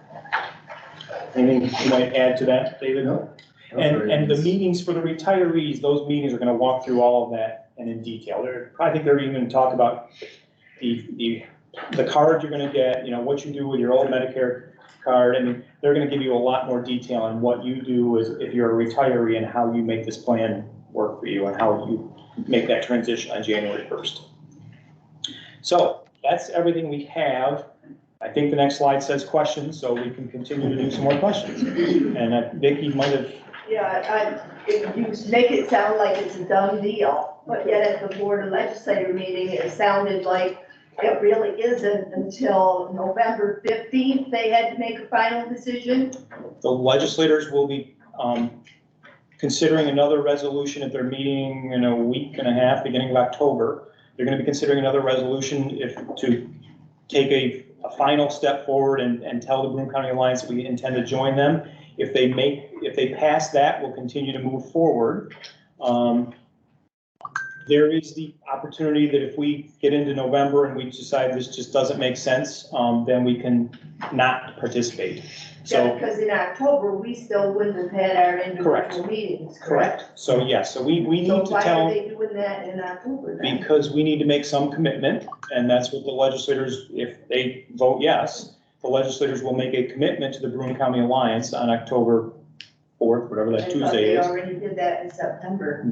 Anything you might add to that, David? No. And the meetings for the retirees, those meetings are going to walk through all of that and in detail. I think they're even going to talk about the card you're going to get, what you do with your old Medicare card. I mean, they're going to give you a lot more detail on what you do as if you're a retiree and how you make this plan work for you and how you make that transition on January 1st. So that's everything we have. I think the next slide says questions, so we can continue to do some more questions. And Vicki might have. Yeah, you make it sound like it's a done deal, but yet at the Board of Legislature meeting, it sounded like it really isn't until November 15th, they had to make a final decision. The legislators will be considering another resolution at their meeting in a week and a half, beginning of October. They're going to be considering another resolution to take a final step forward and tell the Broome County Alliance that we intend to join them. If they pass that, we'll continue to move forward. There is the opportunity that if we get into November and we decide this just doesn't make sense, then we can not participate. So, because in October, we still wouldn't have had our Correct. individual meetings, correct. correct? So yes, so we need So to why tell. are they doing that in October then? Because we need to make some commitment, and that's what the legislators, if they vote yes, the legislators will make a commitment to the Broome County Alliance on October 4th, whatever that I thought Tuesday they is. already did that in September.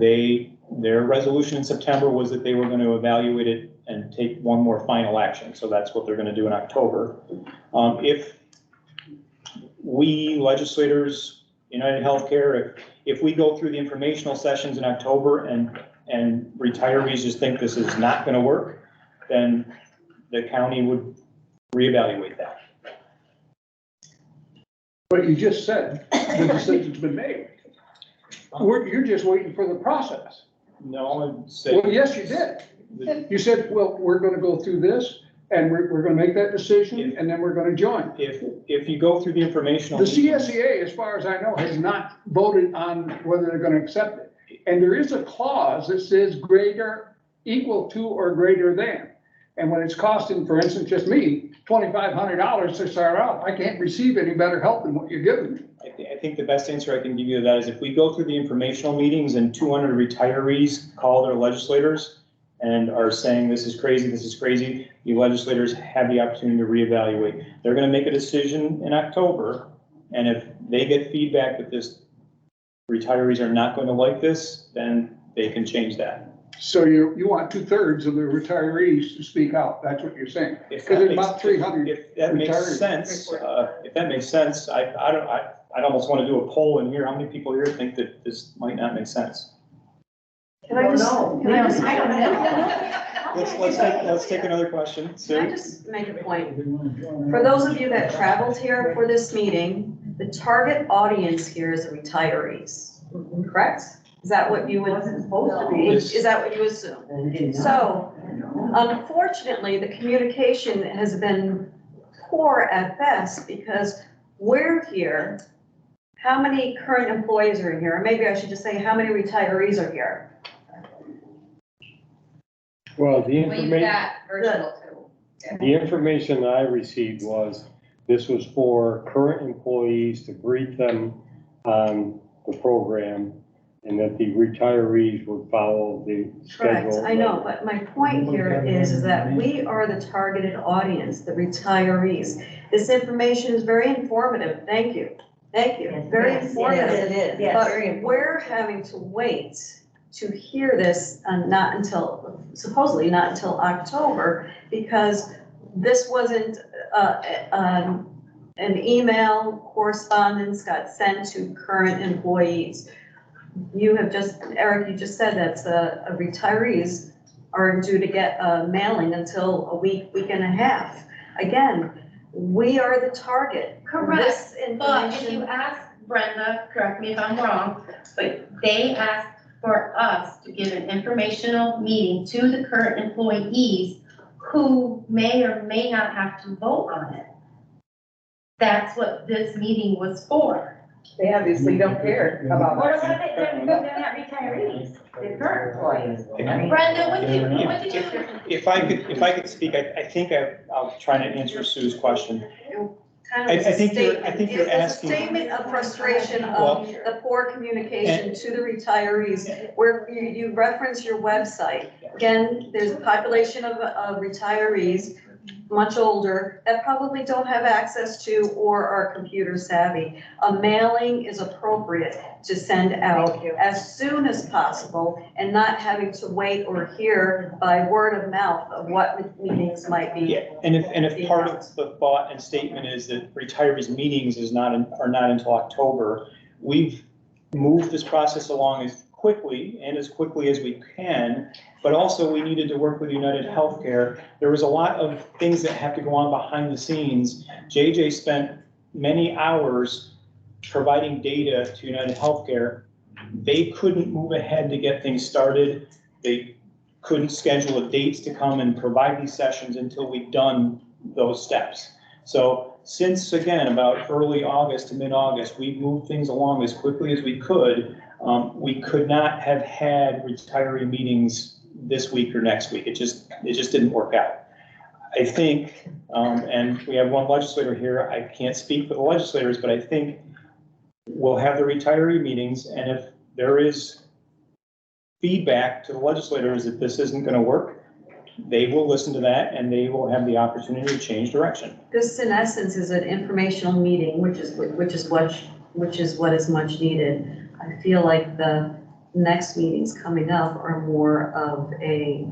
Their resolution in September was that they were going to evaluate it and take one more final action, so that's what they're going to do in October. If we legislators, United Healthcare, if we go through the informational sessions in October and retirees just think this is not going to work, then the county would reevaluate that. But you just said the decision's been made. You're just waiting for the process. No, I'd say. Well, yes, you did. You said, well, we're gonna go through this and we're gonna make that decision and then we're gonna join. If you go through the informational. The CSEA, as far as I know, has not voted on whether they're gonna accept it. And there is a clause that says greater, equal to, or greater than. And when it's costing, for instance, just me, $2,500 to start out, I can't receive any better help than what you're giving me. I think the best answer I can give you to that is if we go through the informational meetings and 200 retirees call their legislators and are saying this is crazy, the legislators have the opportunity to reevaluate. They're going to make a decision in October, and if they get feedback that this retirees are not going to like this, then they can change that. So you want 2/3 of the retirees to speak out, that's what you're saying? Because there's about 300 If that makes retirees. sense, I'd almost want to do a poll in here. How many people here think that this might not make sense? Can I just, can I just, I don't know. Let's take another question. can I Sue? just make a point? For those of you that traveled here for this meeting, the target audience here is the retirees, correct? Is that what you would? Wasn't supposed to be. Is that what you assume? So, unfortunately, the communication has been poor at best because we're here. How many current employees are here? Or maybe I should just say, how many retirees are here? Well, the Well, you've information, got virtual too. the information that I received was, this was for current employees to brief them on the program, and that the retirees would follow the schedule. Correct, I know, but my point here is that we are the targeted audience, the retirees. This information is very informative, thank you, very informative. Yes, it is. But we're having to wait to hear this, not until, supposedly not until October, because this wasn't, an email correspondence got sent to current employees. You have just, Eric, you just said that retirees are due to get a mailing until a week and a half. Again, we are the target. Correct, This but if information- you ask Brenda, correct me if I'm wrong, but they asked for us to give an informational meeting to the current employees who may or may not have to vote on it. That's what this meeting was for. They obviously don't care about What us. about it, they're not retirees, they're current employees. Brenda, what did you? If I could speak, I think I'll try to answer Sue's question. Kind I of a think you're statement. asking- It's a statement of frustration of the poor communication to the retirees, where you reference your website. Again, there's a population of retirees, much older, that probably don't have access to or are computer savvy. A mailing is appropriate to send out as soon as possible and not having to wait or hear by word of mouth of what meetings might be. Yeah, and if part of the thought and statement is that retirees' meetings are not until October, we've moved this process along as quickly as we can, but also we needed to work with United Healthcare. There was a lot of things that have to go on behind the scenes. JJ spent many hours providing data to United Healthcare. They couldn't move ahead to get things started. They couldn't schedule dates to come and provide these sessions until we'd done those steps. So since, again, about early August to mid-August, we've moved things along as quickly as we could. We could not have had retiree meetings this week or next week. It just didn't work out. I think, and we have one legislator here, I can't speak for the legislators, but I think we'll have the retiree meetings, and if there is feedback to the legislators that this isn't going to work, they will listen to that and they will have the opportunity to change direction. This, in essence, is an informational meeting, which is what is much needed. I feel like the next meetings coming up are more of a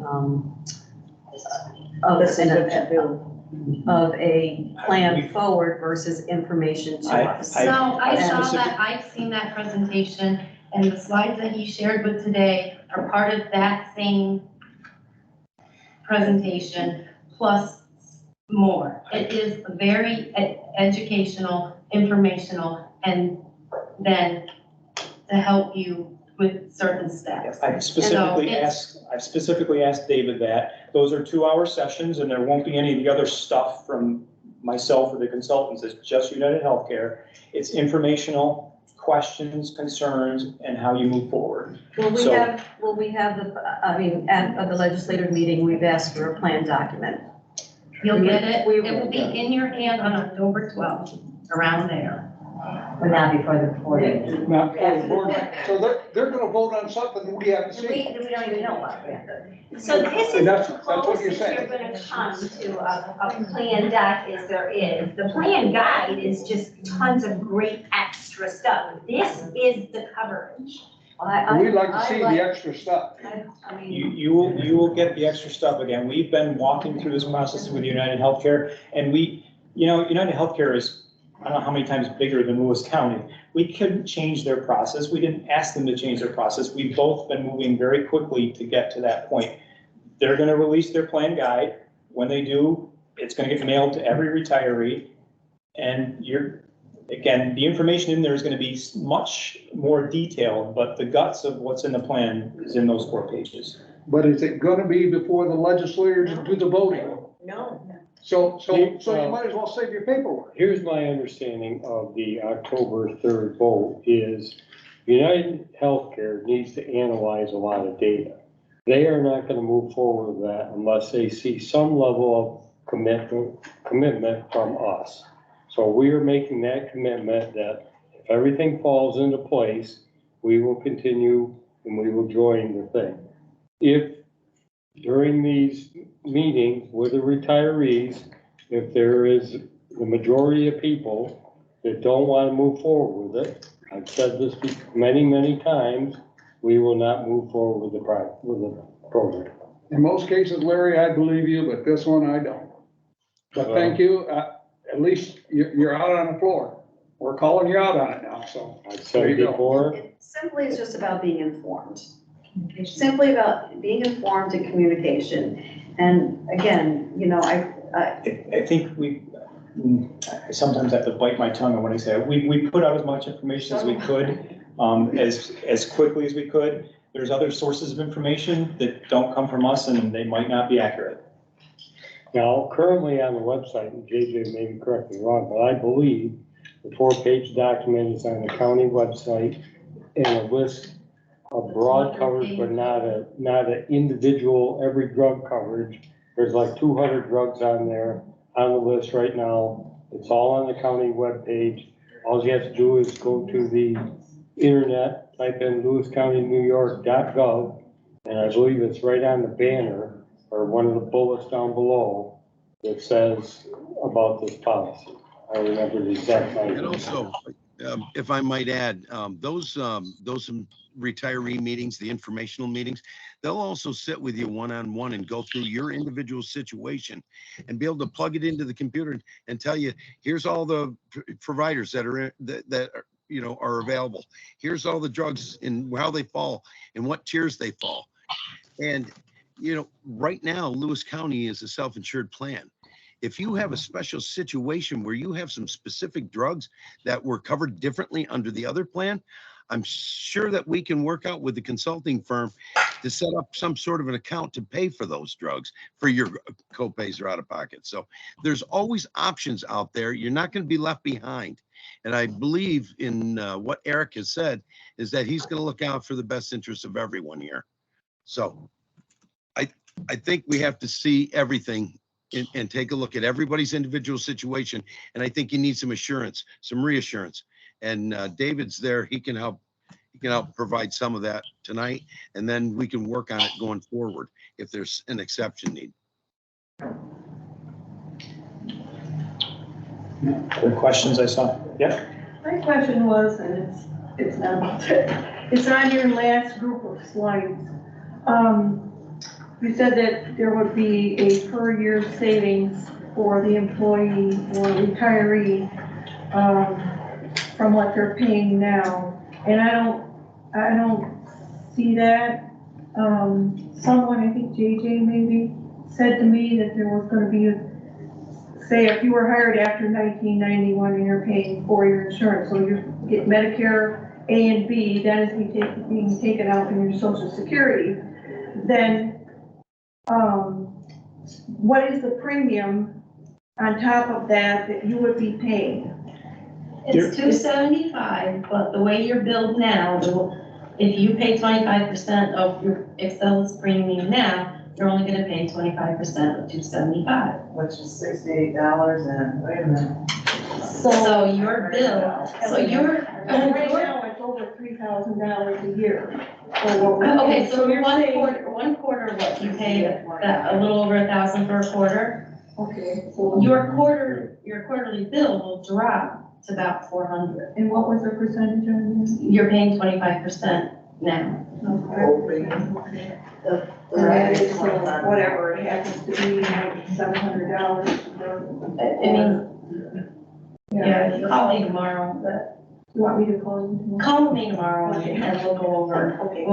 plan forward versus information to us. So I saw that, I've seen that presentation, and the slides that he shared with today are part of that same presentation, plus more. It is very educational, informational, and then to help you with certain steps. I've specifically asked David that. Those are 2-hour sessions, and there won't be any of the other stuff from myself or the consultants. It's just United Healthcare. It's informational, questions, concerns, and how you move forward. At the legislative meeting, we've asked for a plan document. You'll get it. It will be in your hand on October 12th, around there. But not before the board. Not before the board. So they're gonna vote on something we haven't We seen. don't even know what. So this is That's the what you're closest saying. you're gonna come to a plan doc as there is. The plan guide is just tons of great extra stuff. This is the coverage. We'd like to see the extra stuff. You will get the extra stuff again. We've been walking through this process with United Healthcare, and United Healthcare is, I don't know how many times bigger than Lewis County. We couldn't change their process. We didn't ask them to change their process. We've both been moving very quickly to get to that point. They're gonna release their plan guide. When they do, it's gonna get mailed to every retiree. And again, the information in there is gonna be much more detailed, but the guts of what's in the plan is in those 4 pages. But is it gonna be before the legislators do the voting? No. So you might as well save your paperwork. Here's my understanding of the October 3rd vote is United Healthcare needs to analyze a lot of data. They are not going to move forward with that unless they see some level of commitment from us. So we are making that commitment that if everything falls into place, we will continue and we will join the thing. If during these meetings with the retirees, if there is the majority of people that don't want to move forward with it, I've said this many, many times, we will not move forward with the program. In most cases, Larry, I believe you, but this one I don't. But thank you. At least you're out on the floor. We're calling you out on it now, so. I've said it before. It simply is just about being informed. It's simply about being informed and communication. And again, I think I sometimes have to bite my tongue when I say it. We put out as much information as we could, as quickly as we could. there's other sources of information that don't come from us and they might not be accurate. Now, currently on the website, and JJ may be correct me wrong, but I believe the 4-page document is on the county website and a list of broad coverage, but not an individual, every drug coverage. There's like 200 drugs on there on the list right now. It's all on the county webpage. All you have to do is go to the internet, type in lewiscountynewyork.gov, and I believe it's right on the banner or one of the bullets down below that says about this policy. I remember the exact And title. also, if I might add, those retiree meetings, the informational meetings, they'll also sit with you one-on-one and go through your individual situation and be able to plug it into the computer and tell you, here's all the providers that are that are, you know, are available. Here's all the drugs and how they fall and what tiers they fall. And, you know, right now, Lewis County is a self-insured plan. If you have a special situation where you have some specific drugs that were covered differently under the other plan, I'm sure that we can work out with the consulting firm to set up some sort of an account to pay for those drugs for your co-pays or out of pocket. So there's always options out there. You're not going to be left behind. And I believe in what Eric has said is that he's going to look out for the best interests of everyone here. So I think we have to see everything and take a look at everybody's individual situation. And I think you need some assurance, some reassurance. And David's there. He can help provide some of that tonight. And then we can work on it going forward if there's an exception need. Other questions I saw? Yeah. My question was, and it's not, it's on your last group of slides. You said that there would be a per year savings for the employee or retiree from what they're paying now. And I don't see that. Someone, I think JJ maybe, said to me that there was gonna be say if you were hired after 1991 and you're paying for your insurance, so you get Medicare A and B, that is being taken out from your Social Security, then what is the premium on top of that you would be paying? It's $275, but the way you're billed now, if you pay 25% of your Excel's premium now, you're only gonna pay 25% of $275. Which is $68 and, wait a minute. So your bill, so you're. Right now, it's over $3,000 a year. Okay, so one quarter, what, you pay a little over $1,000 for a quarter? Okay, so. Your quarterly bill will drop to about $400. And what was the percentage on this? You're paying 25% now. Okay. And that is, whatever it happens to be, like $700. I mean, yeah, you call me tomorrow, but. You want me to call you tomorrow? Call me tomorrow and we'll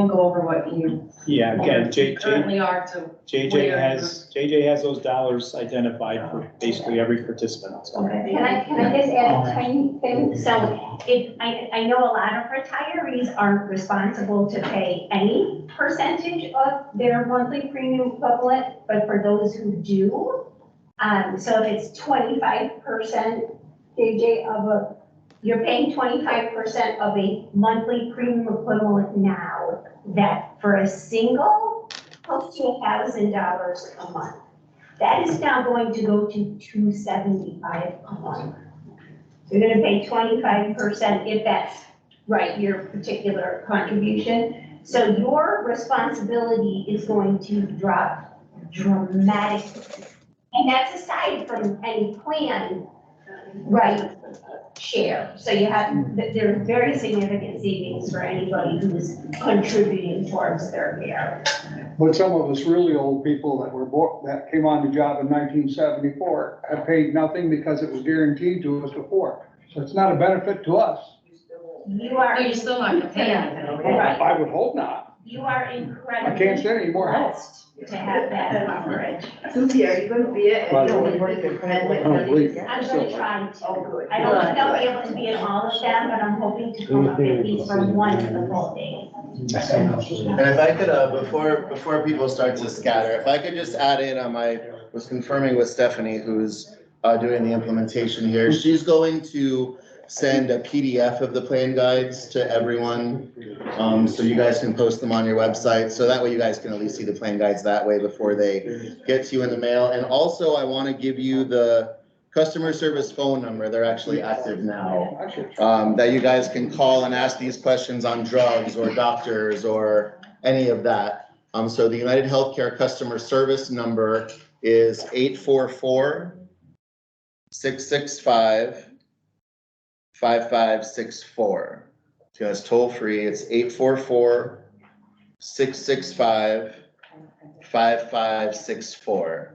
go over what you. Yeah, again, Currently are to. JJ has those dollars identified for basically every participant. So. Okay. Can I just add a tiny thing? So I know a lot of retirees aren't responsible to pay any percentage of their monthly premium equivalent, but for those who do, so if it's 25%, JJ, you're paying 25% of a monthly premium equivalent now, that for a single, close to $1,000 a month. That is now going to go to $275 a month. So you're gonna pay 25% if that's right, your particular contribution. So your responsibility is going to drop dramatically. And that's aside from any plan, right, share. So you have, there's very significant savings for anybody who's contributing towards their care. But some of us really old people that came on the job in 1974 have paid nothing because it was guaranteed to us before. So it's not a benefit to us. You are. You're still not gonna pay anything, okay? Right. I would hope not. You are I incredibly can't send any more help. blessed to have that coverage. Susie, are you gonna be it? By the You way, only work in Franklin. I don't believe it. I'm gonna try to. Oh, good. I don't think I'll be able to be in all of them, but I'm hoping to come up at least for one of the full days. And if I could, before people start to scatter, if I could just add in on was confirming with Stephanie, who's doing the implementation here. She's going to send a PDF of the plan guides to everyone. So you guys can post them on your website. So that way you guys can at least see the plan guides that way before they get to you in the mail. And also I want to give you the customer service phone number. They're actually active now. That you guys can call and ask these questions on drugs or doctors or any of that. So the United Healthcare customer service number is 844-665-5564. So that's toll free. It's 844-665-5564.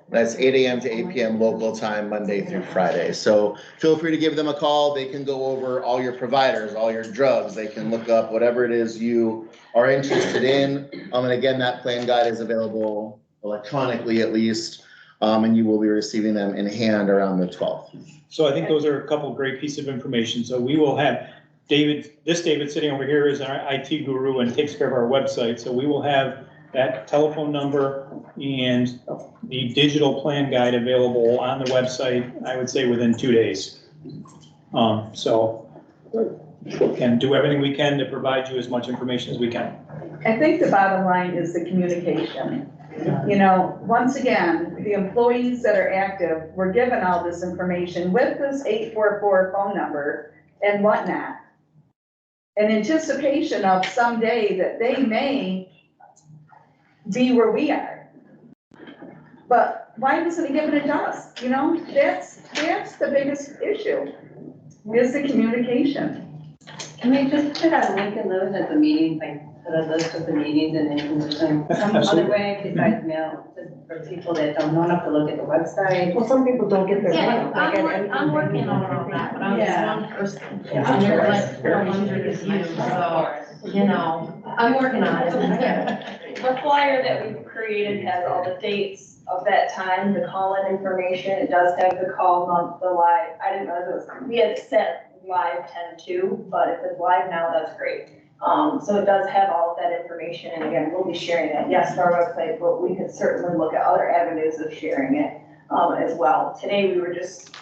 That's 8 a.m. to 8 p.m. local time, Monday through Friday. So feel free to give them a call. They can go over all your providers, all your drugs. They can look up whatever it is you are interested in. And again, that plan guide is available electronically at least. And you will be receiving them in hand around the 12th. So I think those are a couple of great pieces of information. So we will have David sitting over here is our IT guru and takes care of our website. So we will have that telephone number and the digital plan guide available on the website, I would say within 2 days. So we can do everything we can to provide you as much information as we can. I think the bottom line is the communication. You know, once again, the employees that are active were given all this information with this 844 phone number and whatnot. In anticipation of someday that they may be where we are. But why wasn't it given to us? You know, that's the biggest issue, is the communication. Can we just put a link in those at the meetings, like put a list of the meetings and information some other way besides mail, just for people that don't know enough to look at the website? Well, some people don't get their Yeah, mail. I'm working on all that, but I'm just one person. I'm never like 400 of you, so, you know, I'm working on it. The flyer that we've created has all the dates of that time, the call-in information. It does have the call month, the live. I didn't know if it was, we had it set live 10-2, but if it's live now, that's great. So it does have all of that information. And again, we'll be sharing that, yes, to our website, but we could certainly look at other avenues of sharing it as well. Today, we were just,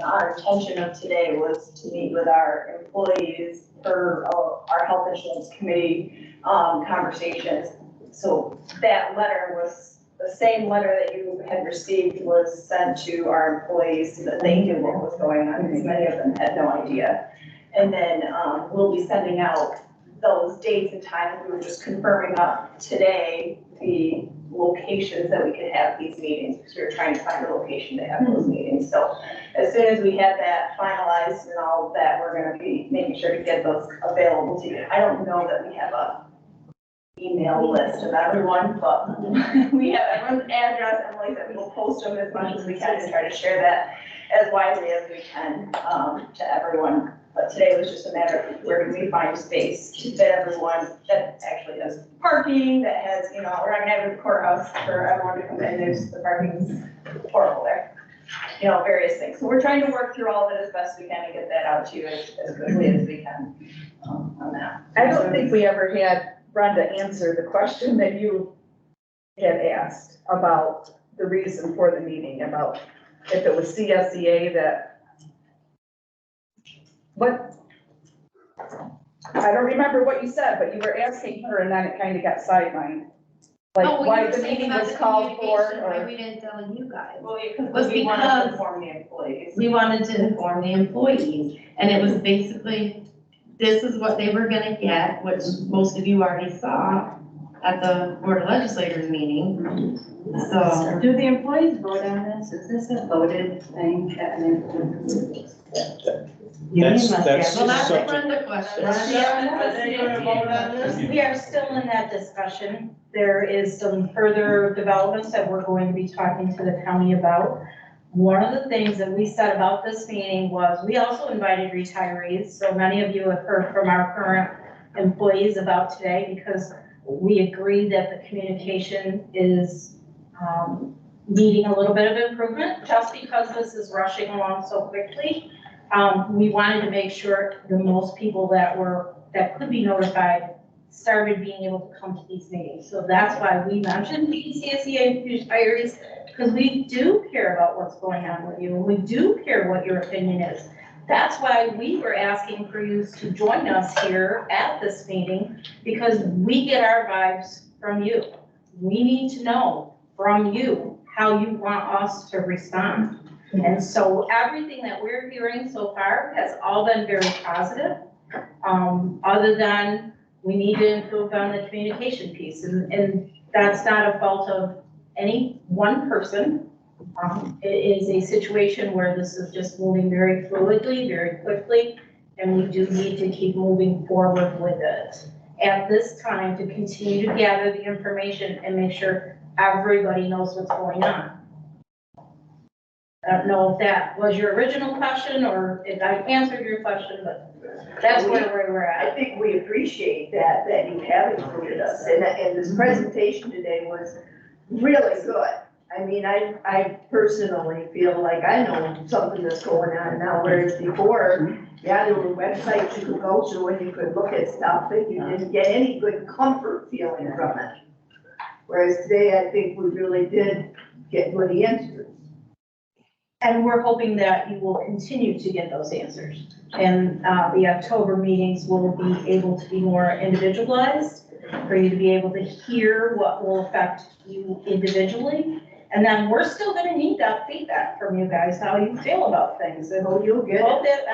our intention of today was to meet with our employees for our health insurance committee conversations. So that letter was, the same letter that you had received was sent to our employees so that they knew what was going on, because many of them had no idea. And then we'll be sending out those dates and times. We were just confirming up today the locations that we could have these meetings, because we were trying to find a location to have those meetings. So as soon as we had that finalized and all of that, we're gonna be making sure to get those available to you. I don't know that we have a email list of everyone, but we have everyone's address, and like that, we will post them as much as we can and try to share that as widely as we can to everyone. But today was just a matter of where do we find space to fit everyone that actually has parking, that has, you know, we're not gonna have a courthouse for everyone to come in, there's, the parking's horrible there. You know, various things. So we're trying to work through all of it as best we can and get that out to you as quickly as we can on that. I don't think we ever had Brenda answer the question that you had asked about the reason for the meeting, about if it was CSEA that, what? I don't remember what you said, but you were asking her and then it kind of got sidelined. Like Oh, well, why you were the saying meeting about was the called for, communication, why or? we didn't tell you guys. Well, Was we wanted to because- inform the employees. We wanted to inform the employees, and it was basically, this is what they were gonna get, which most of you already saw at the Board of Legislators meeting, so. Do the employees vote on this? Is this a voted thing? That's Well, that's a subject- Brenda question. We are still in that discussion. There is some further developments that we're going to be talking to the county about. One of the things that we said about this meeting was, we also invited retirees. So many of you have heard from our current employees about today, because We agree that the communication is needing a little bit of improvement, just because this is rushing along so quickly. We wanted to make sure the most people that could be notified started being able to come to these meetings. So that's why we mentioned PCSEA and retirees, because we do care about what's going on with you, and we do care what your opinion is. That's why we were asking for you to join us here at this meeting, because we get our vibes from you. We need to know from you how you want us to respond. And so everything that we're hearing so far has all been very positive, other than we need to improve on the communication piece. And that's not a fault of any one person. It is a situation where this is just moving very fluidly, very quickly, and we do need to keep moving forward with it at this time to continue to gather the information and make sure everybody knows what's going on. I don't know if that was your original question or if I answered your question, but that's where we're I at. think we appreciate that you have included us, and this presentation today was really good. I mean, I personally feel like I know something that's going on now, whereas before, yeah, there were websites you could go to and you could look at stuff, but you didn't get any good comfort feeling from it. Whereas today, I think we really did get good answers. And we're hoping that you will continue to get those answers. And the October meetings will be able to be more individualized, for you to be able to hear what will affect you individually. And then we're still gonna need that feedback from you guys, how you feel about things. And you'll get it.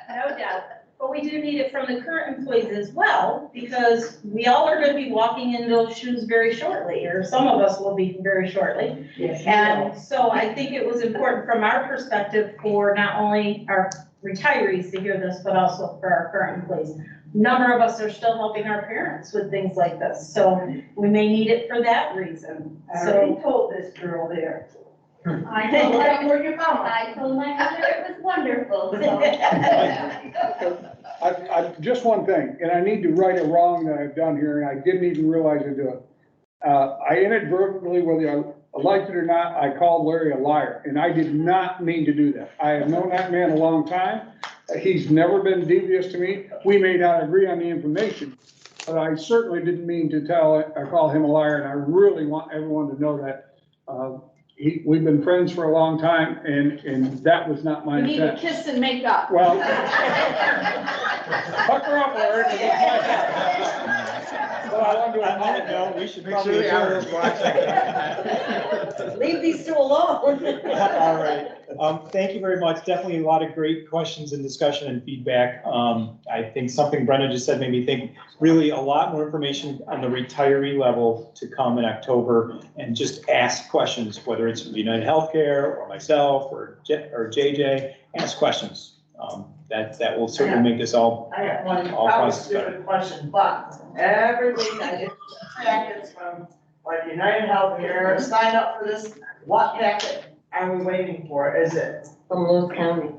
No doubt. But we do need it from the current employees as well, because we all are gonna be walking in those shoes very shortly, or some of us will be very shortly. Yes, And so I think it was important from our perspective for not only our retirees to hear this, but also for our current employees. A number of us are still helping our parents with things like this, so we may need it for that reason. I already told this girl there. I told her, where your mama. I told my mother it was wonderful, I, just one thing, and I need to right a wrong that I've done here, and I didn't even realize I do it. I inadvertently, whether I liked it or not, I called Larry a liar, and I did not mean to do that. I have known that man a long time. He's never been devious to me. We may not agree on the information, but I certainly didn't mean to call him a liar, and I really want everyone to know that. We've been friends for a long time, and that was not my You need to intent. kiss and make up. Well, pucker up, Larry. Well, I want to apologize. We should Make sure the hours watching. Leave these two alone. All right. Thank you very much. Definitely a lot of great questions and discussion and feedback. I think something Brenda just said made me think really a lot more information on the retiree level to come in October, and just ask questions, whether it's from United Healthcare or myself or JJ, ask questions. That will certainly make this all. I got one All probably process better. stupid question, but every week I get packets from like United Healthcare, sign up for this, what packet are we waiting for? Is it? From Lewis County.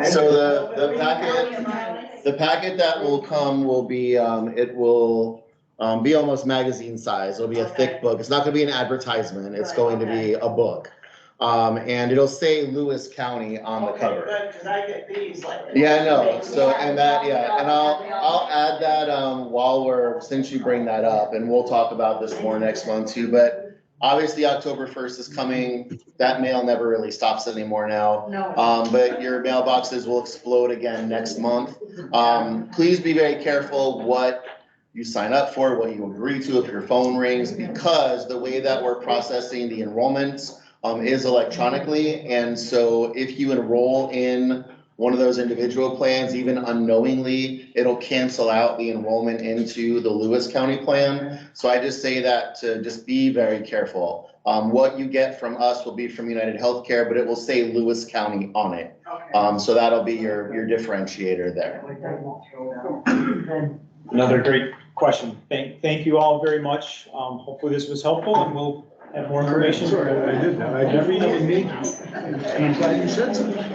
So the packet that will come will be, it will be almost magazine size. It'll be a thick book. It's not gonna be an advertisement. It's going to be a book. And it'll say Lewis County on the cover. Okay, good, cause I get these like. Yeah, no, so, and that, yeah, and I'll add that, since you bring that up, and we'll talk about this more next month too, but obviously October 1st is coming. That mail never really stops anymore now. No. But your mailboxes will explode again next month. Please be very careful what you sign up for, what you agree to if your phone rings, because the way that we're processing the enrollments is electronically. And so if you enroll in one of those individual plans, even unknowingly, it'll cancel out the enrollment into the Lewis County plan. So I just say that to just be very careful. What you get from us will be from United Healthcare, but it will say Lewis County on it. Okay. So that'll be your differentiator there. Another great question. Thank you all very much. Hopefully this was helpful, and we'll have more information. Sorry, I did that. I never even need. And I'm glad you said something.